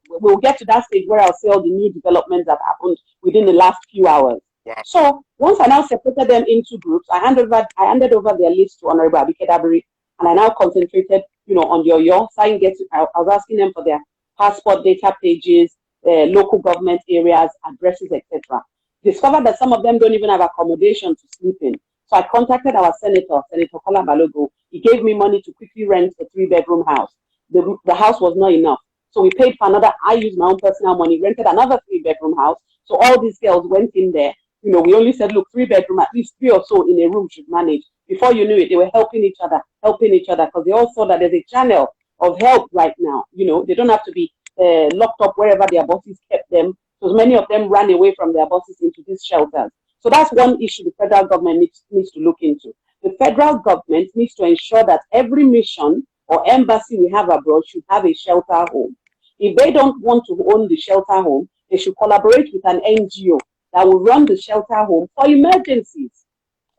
we'll get to that stage where I'll say all the new developments that happened within the last few hours. Wow. So once I now separated them into groups, I handed over their list to Honorable Abike Dabiri, and I now concentrated, on your sign. I was asking them for their passport data pages, local government areas, addresses, etc. Discovered that some of them don't even have accommodation to sleep in. So I contacted our Senator Kola Balogo. He gave me money to quickly rent a 3-bedroom house. the house was not enough. So we paid for another, I used my own personal money, rented another 3-bedroom house. So all these girls went in there. You know, we only said, look, 3-bedroom, at least 3 or so in a room should manage. Before you knew it, they were helping each other, because they all saw that there's a channel of help right now. You know, they don't have to be locked up wherever their bosses kept them. So many of them ran away from their bosses into these shelters. So that's one issue the federal government needs to look into. The federal government needs to ensure that every mission or embassy we have abroad should have a shelter home. If they don't want to own the shelter home, they should collaborate with an NGO that will run the shelter home for emergencies.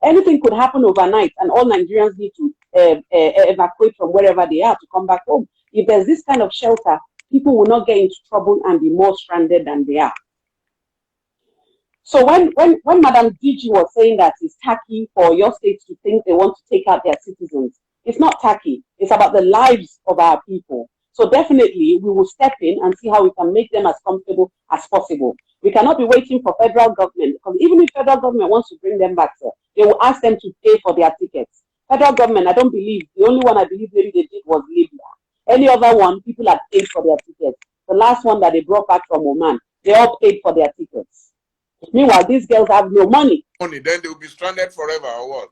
Anything could happen overnight, and all Nigerians need to evacuate from wherever they are to come back home. If there's this kind of shelter, people will not get into trouble and be more stranded than they are. So when Madam DG was saying that it's tacky for your states to think they want to take out their citizens, it's not tacky. It's about the lives of our people. So definitely we will step in and see how we can make them as comfortable as possible. We cannot be waiting for federal government, because even if federal government wants to bring them back, sir, they will ask them to pay for their tickets. Federal government, I don't believe, the only one I believe maybe they did was Libya. Any other one, people had paid for their tickets. The last one that they brought back from Oman, they all paid for their tickets. Meanwhile, these girls have no money. Then they will be stranded forever or what?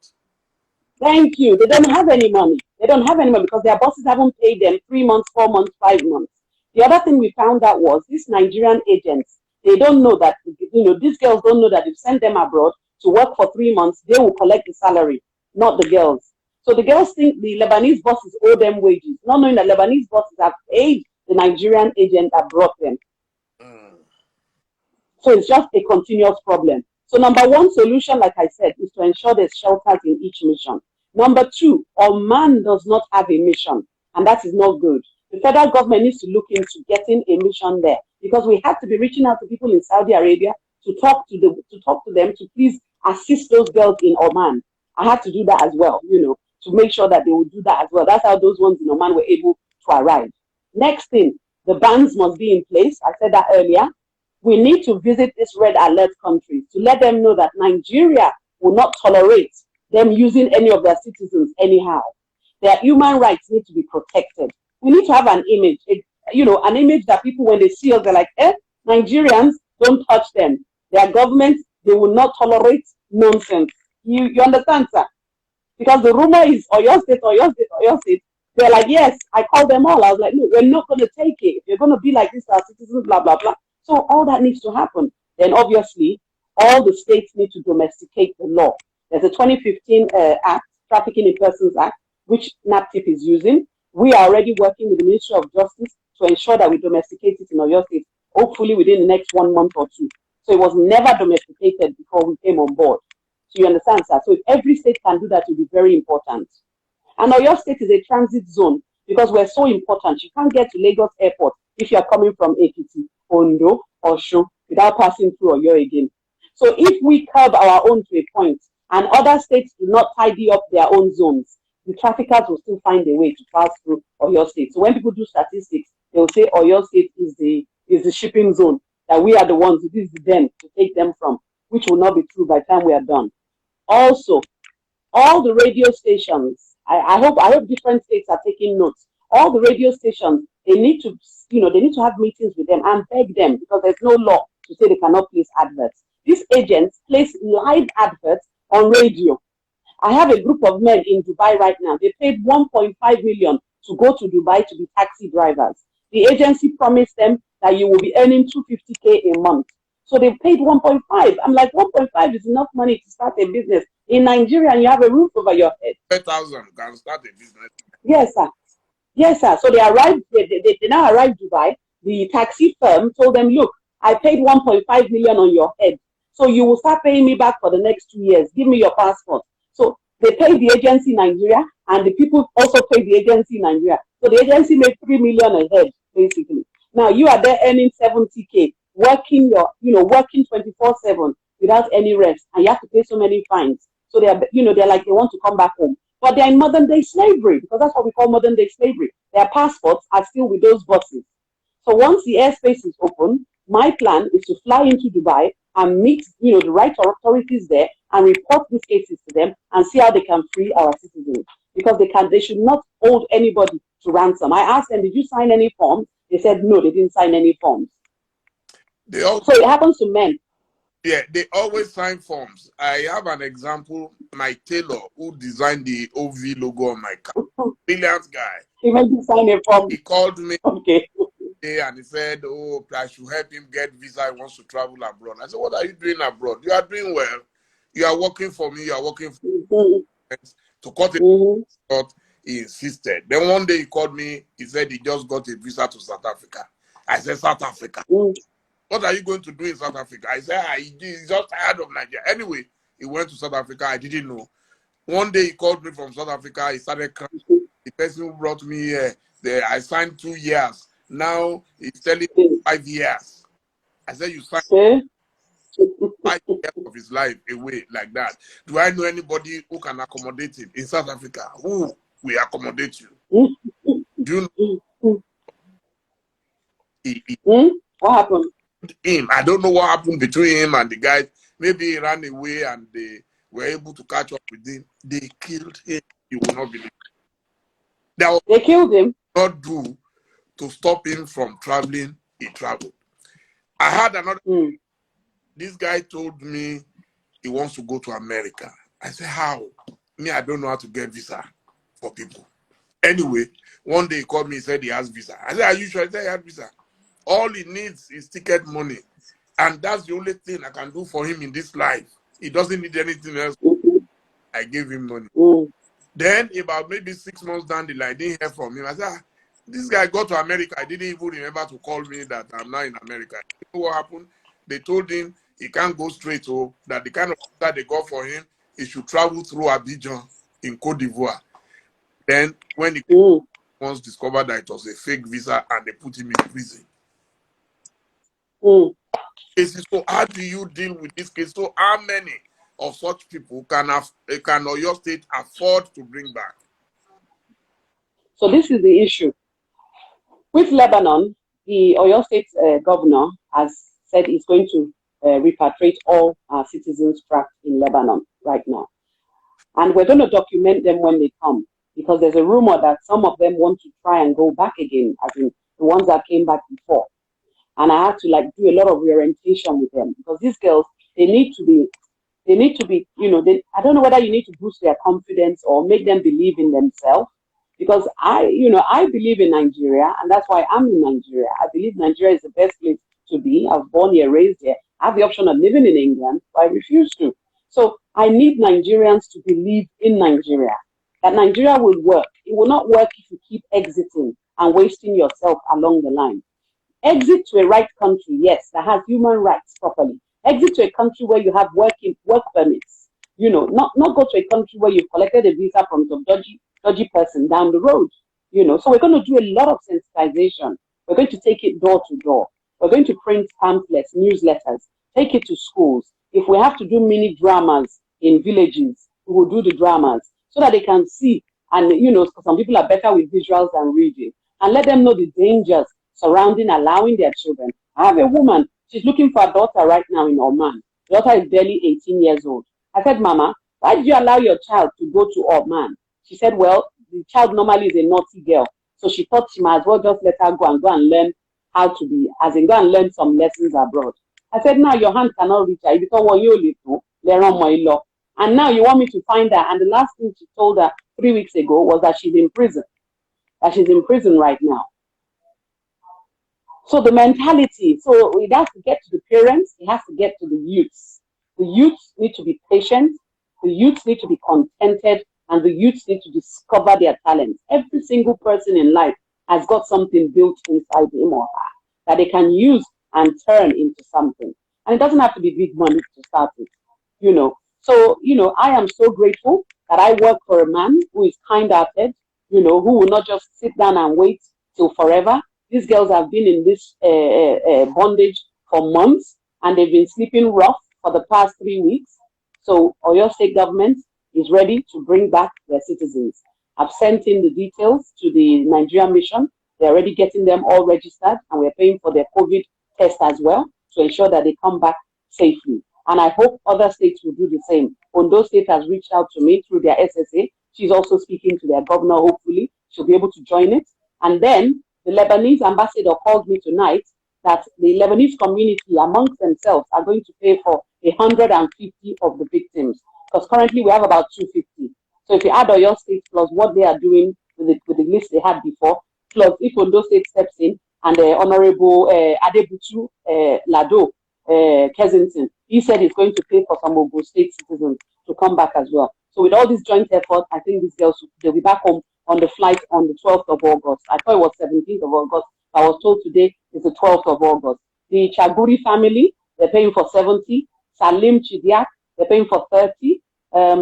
Thank you. They don't have any money. They don't have any money because their bosses haven't paid them 3 months, 4 months, 5 months. The other thing we found out was these Nigerian agents, they don't know that, you know, these girls don't know that if send them abroad to work for 3 months, they will collect the salary, not the girls. So the girls think the Lebanese bosses owe them wages, not knowing that Lebanese bosses have paid the Nigerian agent that brought them. So it's just a continuous problem. So number one solution, like I said, is to ensure there's shelters in each mission. Number two, Oman does not have a mission, and that is not good. The federal government needs to look into getting a mission there, because we have to be reaching out to people in Saudi Arabia to talk to them to please assist those girls in Oman. I had to do that as well, you know, to make sure that they would do that as well. That's how those ones in Oman were able to arrive. Next thing, the bans must be in place. I said that earlier. We need to visit these red alert countries to let them know that Nigeria will not tolerate them using any of their citizens anyhow. Their human rights need to be protected. We need to have an image, you know, an image that people, when they see us, they're like, Nigerians, don't touch them. Their government, they will not tolerate nonsense. You understand, sir? Because the rumor is, Oyo State, Oyo State, Oyo State. They're like, yes, I called them all. I was like, no, we're not going to take it. If you're going to be like this to our citizens, blah, blah, blah. So all that needs to happen. Then obviously, all the states need to domesticate the law. There's a 2015 Act, Trafficking in Persons Act, which NAPTIP is using. We are already working with the Ministry of Justice to ensure that we domesticate it in Oyo State, hopefully within the next 1 month or two. So it was never domesticated before we came on board. So you understand, sir? So if every state can do that, it will be very important. And Oyo State is a transit zone because we're so important. You can't get to Lagos Airport if you are coming from Ekiti, Ondo, or Shu without passing through Oyo again. So if we curb our own to a point and other states do not tidy up their own zones, the traffickers will still find a way to pass through Oyo State. So when people do statistics, they will say Oyo State is the shipping zone, that we are the ones, this is them to take them from, which will not be true by the time we are done. Also, all the radio stations, I hope different states are taking notes. All the radio stations, they need to, you know, they need to have meetings with them and beg them, because there's no law to say they cannot place adverts. These agents place live adverts on radio. I have a group of men in Dubai right now. They paid 1.5 million to go to Dubai to be taxi drivers. The agency promised them that you will be earning 250K a month. So they paid 1.5. I'm like, 1.5 is enough money to start a business in Nigeria, and you have a roof over your head. 5,000 can start a business. Yes, sir. Yes, sir. So they arrived. They now arrived Dubai. The taxi firm told them, look, I paid 1.5 million on your head, so you will start paying me back for the next 2 years. Give me your passport. So they paid the agency in Nigeria, and the people also paid the agency in Nigeria. So the agency made 3 million a head, basically. Now you are there earning 70K, working working 24/7 without any rest, and you have to pay so many fines. So they're like they want to come back home, but they're in modern day slavery, because that's what we call modern day slavery. Their passports are still with those bosses. So once the airspace is open, my plan is to fly into Dubai and meet the right authorities there and report these cases to them and see how they can free our citizens, because they should not hold anybody to ransom. I asked them, did you sign any forms? They said, no, they didn't sign any forms. So it happens to men. Yeah, they always sign forms. I have an example. My tailor who designed the OV logo on my car, brilliant guy. He made you sign a form. He called me okay. And he said, oh, I should help him get visa. He wants to travel abroad. I said, what are you doing abroad? You are doing well. You are working for me. You are working for me. To cut it short, he insisted. Then one day he called me. He said he just got a visa to South Africa. I said, South Africa? What are you going to do in South Africa? I said, he's just tired of Nigeria. Anyway, he went to South Africa. I didn't know. One day he called me from South Africa. He started crying. The person who brought me here, I signed 2 years. Now he's telling me 5 years. I said, you signed 5 years of his life away like that. Do I know anybody who can accommodate him in South Africa? Who will accommodate you? Do you know? What happened? Him. I don't know what happened between him and the guys. Maybe he ran away and they were able to catch up with him. They killed him. You will not believe. They killed him. Not do to stop him from traveling. He traveled. I had another. This guy told me he wants to go to America. I said, how? Me, I don't know how to get visa for people. Anyway, one day he called me. He said he has visa. I said, are you sure? He said he has visa. All he needs is ticket money. And that's the only thing I can do for him in this life. He doesn't need anything else. I gave him money. Then about maybe 6 months down the line, I didn't hear from him. I said, this guy got to America. I didn't even remember to call me that I'm now in America. You know what happened? They told him he can't go straight, so that the kind of visa they got for him, he should travel through Abidjan in Cote d'Ivoire. Then when he once discovered that it was a fake visa and they put him in prison. So how do you deal with this case? So how many of such people can your state afford to bring back? So this is the issue. With Lebanon, the Oyo State governor has said he's going to repatriate all citizens trapped in Lebanon right now. And we're going to document them when they come, because there's a rumor that some of them want to try and go back again, as in the ones that came back before. And I had to do a lot of reorientation with them, because these girls, they need to be, you know, I don't know whether you need to boost their confidence or make them believe in themselves. Because I believe in Nigeria, and that's why I'm in Nigeria. I believe Nigeria is the best place to be. I was born here, raised here. I have the option of living in England, but I refuse to. So I need Nigerians to believe in Nigeria, that Nigeria will work. It will not work if you keep exiting and wasting yourself along the line. Exit to a right country, yes, that has human rights properly. Exit to a country where you have work permits. You know, not go to a country where you've collected a visa from some dodgy person down the road. You know, so we're going to do a lot of sensitization. We're going to take it door to door. We're going to print pamphlets, newsletters, take it to schools. If we have to do mini dramas in villages, we will do the dramas so that they can see. And, you know, some people are better with visuals than reading. And let them know the dangers surrounding allowing their children. I have a woman, she's looking for a daughter right now in Oman. The daughter is barely 18 years old. I said, Mama, why did you allow your child to go to Oman? She said, well, the child normally is a naughty girl. So she thought she might as well just let her go and learn how to be, as in go and learn some lessons abroad. I said, now your hand cannot reach her. You become what you little. And now you want me to find her. And the last thing she told her 3 weeks ago was that she's in prison. That she's in prison right now. So the mentality, so it has to get to the parents, it has to get to the youths. The youths need to be patient, the youths need to be contented, and the youths need to discover their talents. Every single person in life has got something built inside him or her that they can use and turn into something. And it doesn't have to be big money to start with, you know. So, you know, I am so grateful that I work for a man who is kind-hearted, you know, who will not just sit down and wait till forever. These girls have been in this bondage for months, and they've been sleeping rough for the past 3 weeks. So Oyo State government is ready to bring back their citizens. I've sent in the details to the Nigerian mission. They're already getting them all registered, and we're paying for their COVID test as well to ensure that they come back safely. And I hope other states will do the same. Ondo State has reached out to me through their SSA. She's also speaking to their governor, hopefully. She'll be able to join it. And then the Lebanese ambassador called me tonight that the Lebanese community amongst themselves are going to pay for 150 of the victims. Because currently we have about 250. So if you add Oyo State plus what they are doing with the list they had before, plus if Ondo State steps in, and Honorable Adebutu Lado Kensington, he said he's going to pay for some Ogo State citizens to come back as well. So with all this joint effort, I think these girls, they'll be back home on the flight on the 12th of August. I thought it was 17th of August. I was told today is the 12th of August. The Chaguri family, they're paying for 70. Salim Chidiak, they're paying for 30.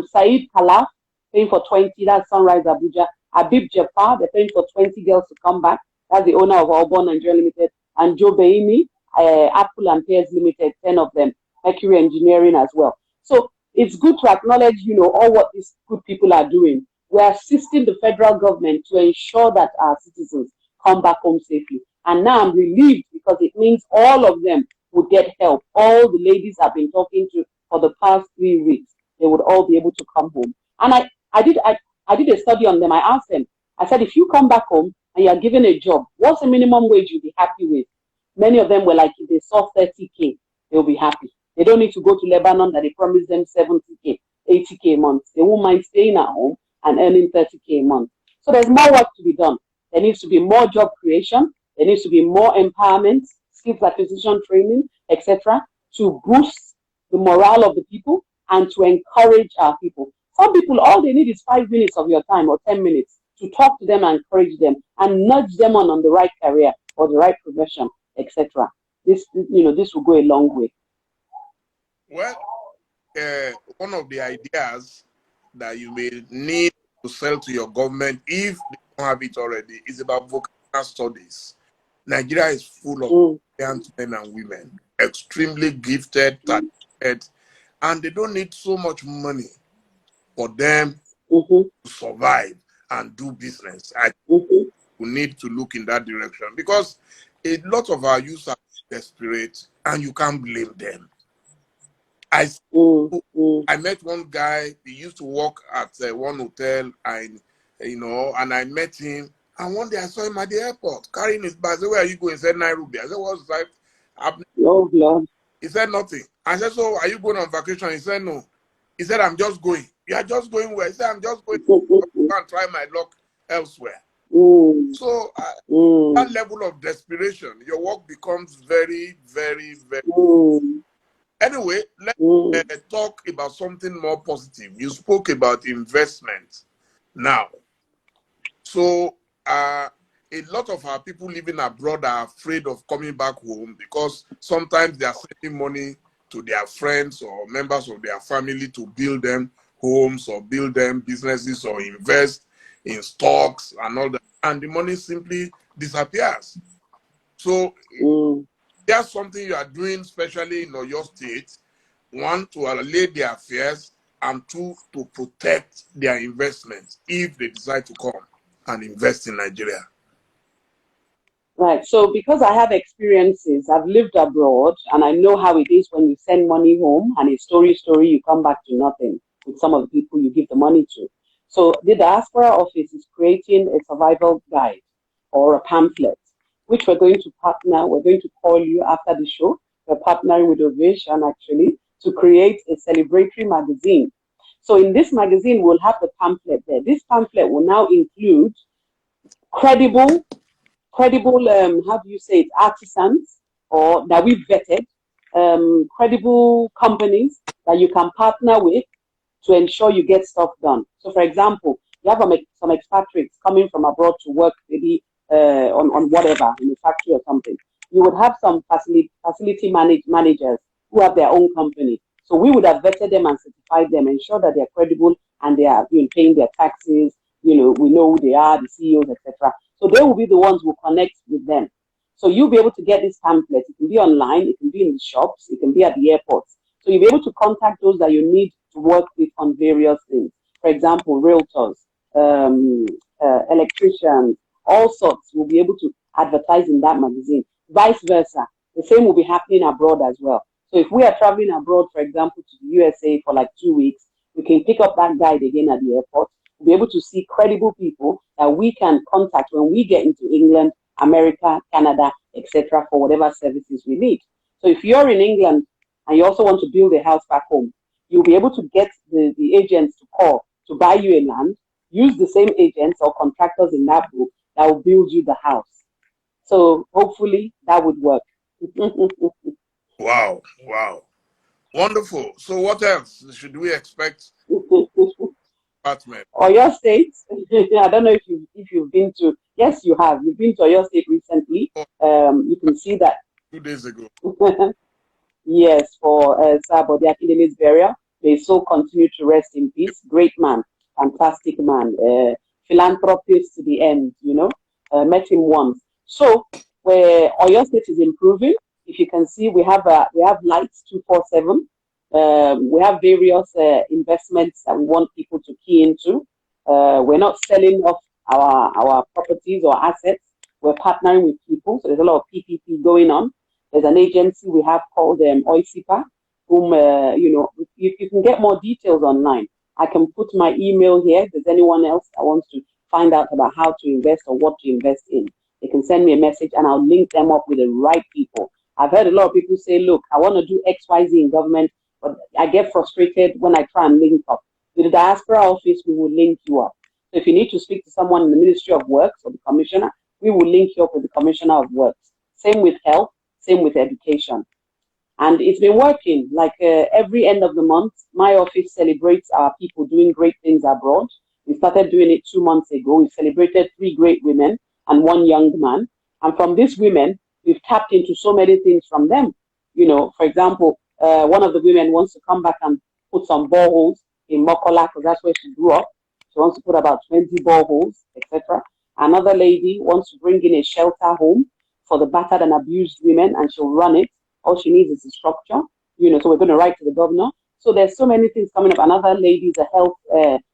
Saeed Kalaf, paying for 20. That's Sunrise Abuja. Habib Jafar, they're paying for 20 girls to come back. That's the owner of Auburn Nigeria Limited. And Joe Beimi, Apple and Pears Limited, 10 of them. Mercury Engineering as well. So it's good to acknowledge, all what these good people are doing. We're assisting the federal government to ensure that our citizens come back home safely. And now I'm relieved because it means all of them would get help. All the ladies I've been talking to for the past 3 weeks, they would all be able to come home. And I did a study on them. I asked them, I said, if you come back home and you're given a job, what's the minimum wage you'll be happy with? Many of them were like, if they saw 30K, they'll be happy. They don't need to go to Lebanon that they promised them 70K, 80K a month. They won't mind staying at home and earning 30K a month. So there's more work to be done. There needs to be more job creation. There needs to be more empowerment, skills acquisition training, etc., to boost the morale of the people and to encourage our people. Some people, all they need is 5 minutes of your time or 10 minutes to talk to them and encourage them and nudge them on the right career or the right profession, etc. This will go a long way. Well, one of the ideas that you may need to sell to your government, if they don't have it already, is about vocational studies. Nigeria is full of young men and women, extremely gifted, talented, and they don't need so much money for them to survive and do business. I think we need to look in that direction because a lot of our youth are desperate and you can't blame them. I met one guy, he used to work at one hotel, and I met him, and one day I saw him at the airport carrying his bag. I said, where are you going? He said, Nairobi. I said, what's that happening? Oh, Lord. He said, nothing. I said, so are you going on vacation? He said, no. He said, I'm just going. You are just going where? He said, I'm just going to try my luck elsewhere. So that level of desperation, your work becomes very, very, very... Anyway, let's talk about something more positive. You spoke about investment now. So a lot of our people living abroad are afraid of coming back home because sometimes they are sending money to their friends or members of their family to build them homes or build them businesses or invest in stocks and all that. And the money simply disappears. So there's something you are doing, especially in your state. One, to allay their fears, and two, to protect their investments if they decide to come and invest in Nigeria. Right. So because I have experiences, I've lived abroad, and I know how it is when you send money home and a story, you come back to nothing with some of the people you give the money to. So the diaspora office is creating a survival guide or a pamphlet, which we're going to partner. We're going to call you after the show. We're partnering with Ovation actually to create a celebratory magazine. So in this magazine, we'll have the pamphlet there. This pamphlet will now include credible, how do you say it, artisans or that we've vetted, credible companies that you can partner with to ensure you get stuff done. So for example, you have some expatriates coming from abroad to work maybe on whatever, in a factory or something. You would have some facility managers who have their own company. So we would have vetted them and certified them, ensure that they're credible and they are paying their taxes. We know who they are, the CEOs, etc. So they will be the ones who connect with them. So you'll be able to get this pamphlet. It can be online, it can be in the shops, it can be at the airports. So you'll be able to contact those that you need to work with on various things. For example, realtors, electricians, all sorts will be able to advertise in that magazine. Vice versa. The same will be happening abroad as well. So if we are traveling abroad, for example, to the USA for like 2 weeks, we can pick up that guide again at the airport. We'll be able to see credible people that we can contact when we get into England, America, Canada, etc., for whatever services we need. So if you're in England and you also want to build a house back home, you'll be able to get the agents to call to buy you a land, use the same agents or contractors in that book that will build you the house. So hopefully that would work. Wow, wow. Wonderful. So what else should we expect? Department. Or your state, I don't know if you've been to, yes, you have. You've been to your state recently. You can see that. 2 days ago. Yes, for Sabo the Akindele's burial. May so continue to rest in peace. Great man, fantastic man, philanthropist to the end, met him once. So where Oyo State is improving, if you can see, we have lights 247. We have various investments that we want people to key into. We're not selling off our properties or assets. We're partnering with people. So there's a lot of PPP going on. There's an agency we have called OISIPA, whom, you can get more details online. I can put my email here. If there's anyone else that wants to find out about how to invest or what to invest in, they can send me a message and I'll link them up with the right people. I've heard a lot of people say, look, I want to do XYZ in government, but I get frustrated when I try and link up. With the diaspora office, we will link you up. So if you need to speak to someone in the Ministry of Works or the commissioner, we will link you up with the Commissioner of Works. Same with health, same with education. And it's been working. Like every end of the month, my office celebrates our people doing great things abroad. We started doing it 2 months ago. We celebrated 3 great women and 1 young man. And from these women, we've tapped into so many things from them. For example, one of the women wants to come back and put some boreholes in Mokola because that's where she grew up. She wants to put about 20 boreholes, etc. Another lady wants to bring in a shelter home for the battered and abused women, and she'll run it. All she needs is a structure, so we're going to write to the governor. So there's so many things coming up. Another lady is a health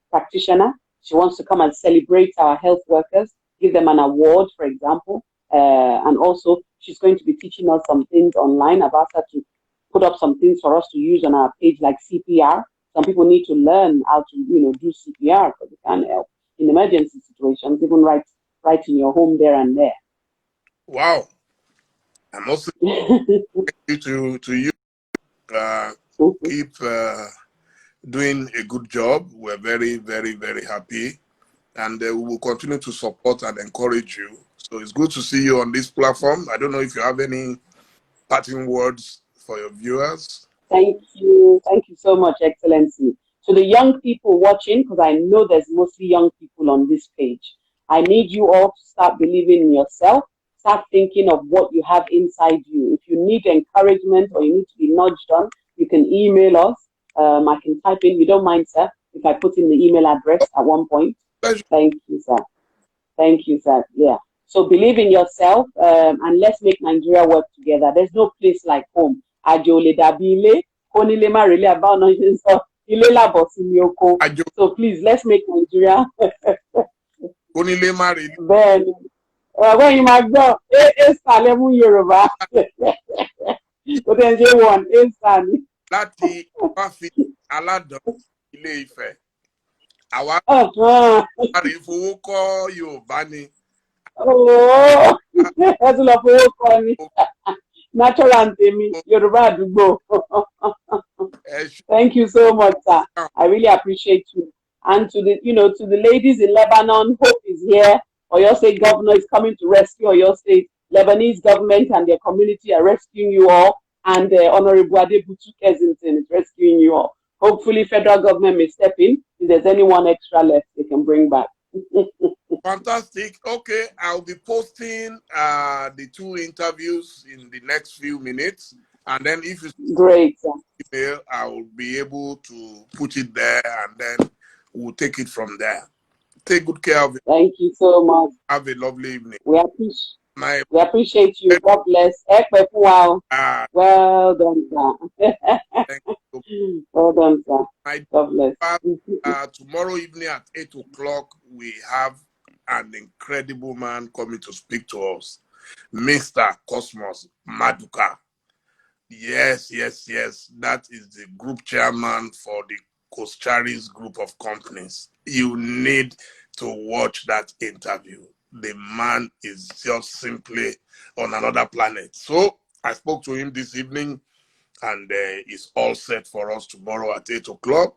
practitioner. She wants to come and celebrate our health workers, give them an award, for example. And also, she's going to be teaching us some things online. I've asked her to put up some things for us to use on our page, like CPR. Some people need to learn how to, do CPR because it can help in emergency situations, even right in your home there and there. Wow. I'm also thank you to you. Keep doing a good job. We're very, very, very happy. And we will continue to support and encourage you. So it's good to see you on this platform. I don't know if you have any parting words for your viewers. Thank you. Thank you so much, Excellency. To the young people watching, because I know there's mostly young people on this page, I need you all to start believing in yourself. Start thinking of what you have inside you. If you need encouragement or you need to be nudged on, you can email us. I can type in, you don't mind, sir, if I put in the email address at one point. Pleasure. Thank you, sir. Thank you, sir. Yeah. So believe in yourself and let's make Nigeria work together. There's no place like home. So please, let's make Nigeria. Then, when you might go, it's Salemu Yoruba. Potential one, instantly. Láti Wáfi Aládàn Ilé Ifẹ̀. Àwa àrífowókọ́ Yorùbá ni. Oh, that's a lot of funny. Natural anthem, Yoruba àdúgbò. Thank you so much, sir. I really appreciate you. And to the ladies in Lebanon, hope is here. Oyo State governor is coming to rescue Oyo State. Lebanese government and their community are rescuing you all. And Honorable Adebutu Kensington is rescuing you all. Hopefully, federal government may step in. If there's anyone extra left, they can bring back. Fantastic. Okay, I'll be posting the 2 interviews in the next few minutes. And then if it's great, email, I will be able to put it there and then we'll take it from there. Take good care of it. Thank you so much. Have a lovely evening. We appreciate you. God bless. Well done, sir. Thank you. Well done, sir. God bless. Tomorrow evening at 8 o'clock, we have an incredible man coming to speak to us, Mr. Cosmos Maduka. Yes. That is the group chairman for the Koschari's group of companies. You need to watch that interview. The man is just simply on another planet. So I spoke to him this evening, and it's all set for us tomorrow at 8 o'clock.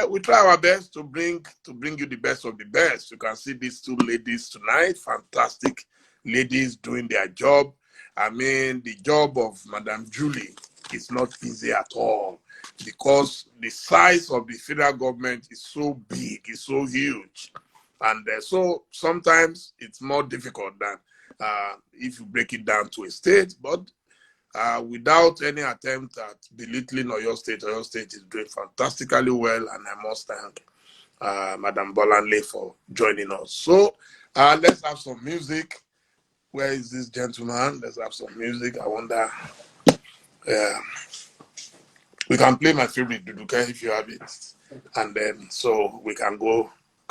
We try our best to bring you the best of the best. You can see these two ladies tonight, fantastic ladies doing their job. I mean, the job of Madam Julie is not easy at all, because the size of the federal government is so big, it's so huge. And so sometimes it's more difficult than if you break it down to a state. But without any attempt at belittling Oyo State is doing fantastically well, and I must thank Madam BOLANLE for joining us. So let's have some music. Where is this gentleman? Let's have some music. I wonder. Yeah, we can play my favorite Duduke if you have it, and then so we can go.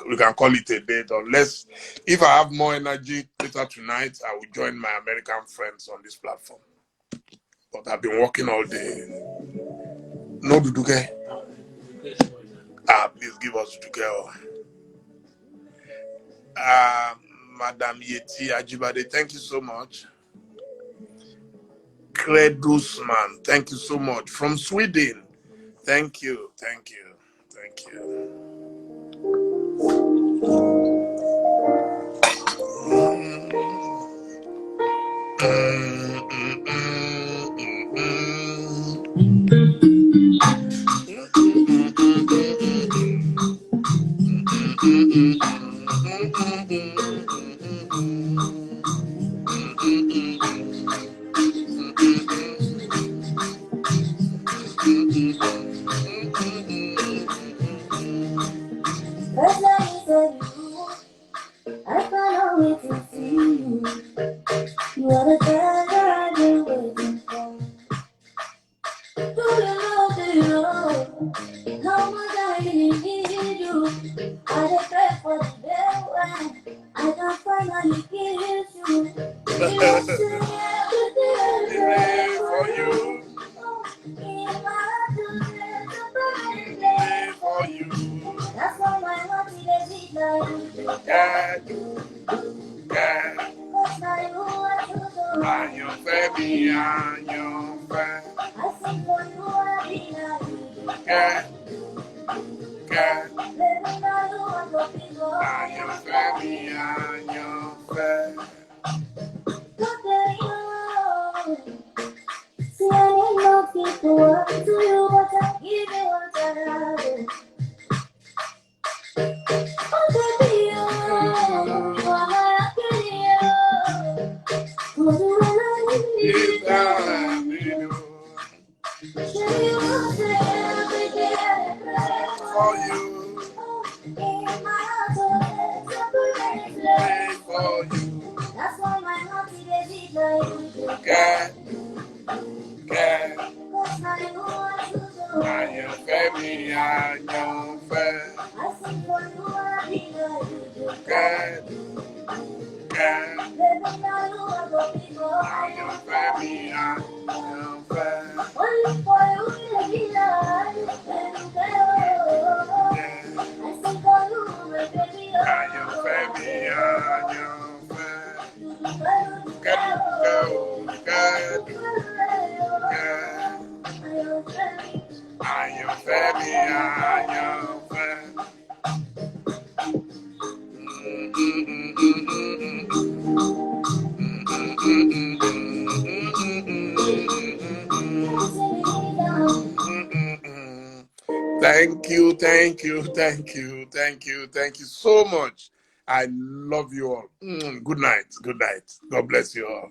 We can call it a day. Unless, if I have more energy later tonight, I will join my American friends on this platform. But I've been working all day. No Duduke. Please give us Duduke. Madam Yeti Ajibade, thank you so much. Kredusman, thank you so much. From Sweden, thank you, thank you, thank you. I follow it to see you. You are the treasure I've been waiting for. Do you know how much I really need you? I just pray for the day when I can finally kiss you. You say everything For you, in my heart to live for you. that's why my heart is beat like you. Cause now you are true to me. And your baby, and your friend. I sing for you, I be like you. Baby, now you are the people. And your baby, and your friend. Look at you. See, I need no people up to you, but I give you what I have. Oh, baby, you are my hero. What do I need? Show you what every day I pray For you, in my heart, separate for you, that's why my heart is beat like you. Cause now you are true to me. and your baby, and your friend. I sing for you, I be like you. Baby, now you are the people. And your baby, and your friend. Only for you, baby, like I sing for you, my baby. And your baby, and your friend. And your baby, and your friend. Thank you, thank you, thank you, thank you, thank you so much. I love you all. Good night, good night. God bless you all.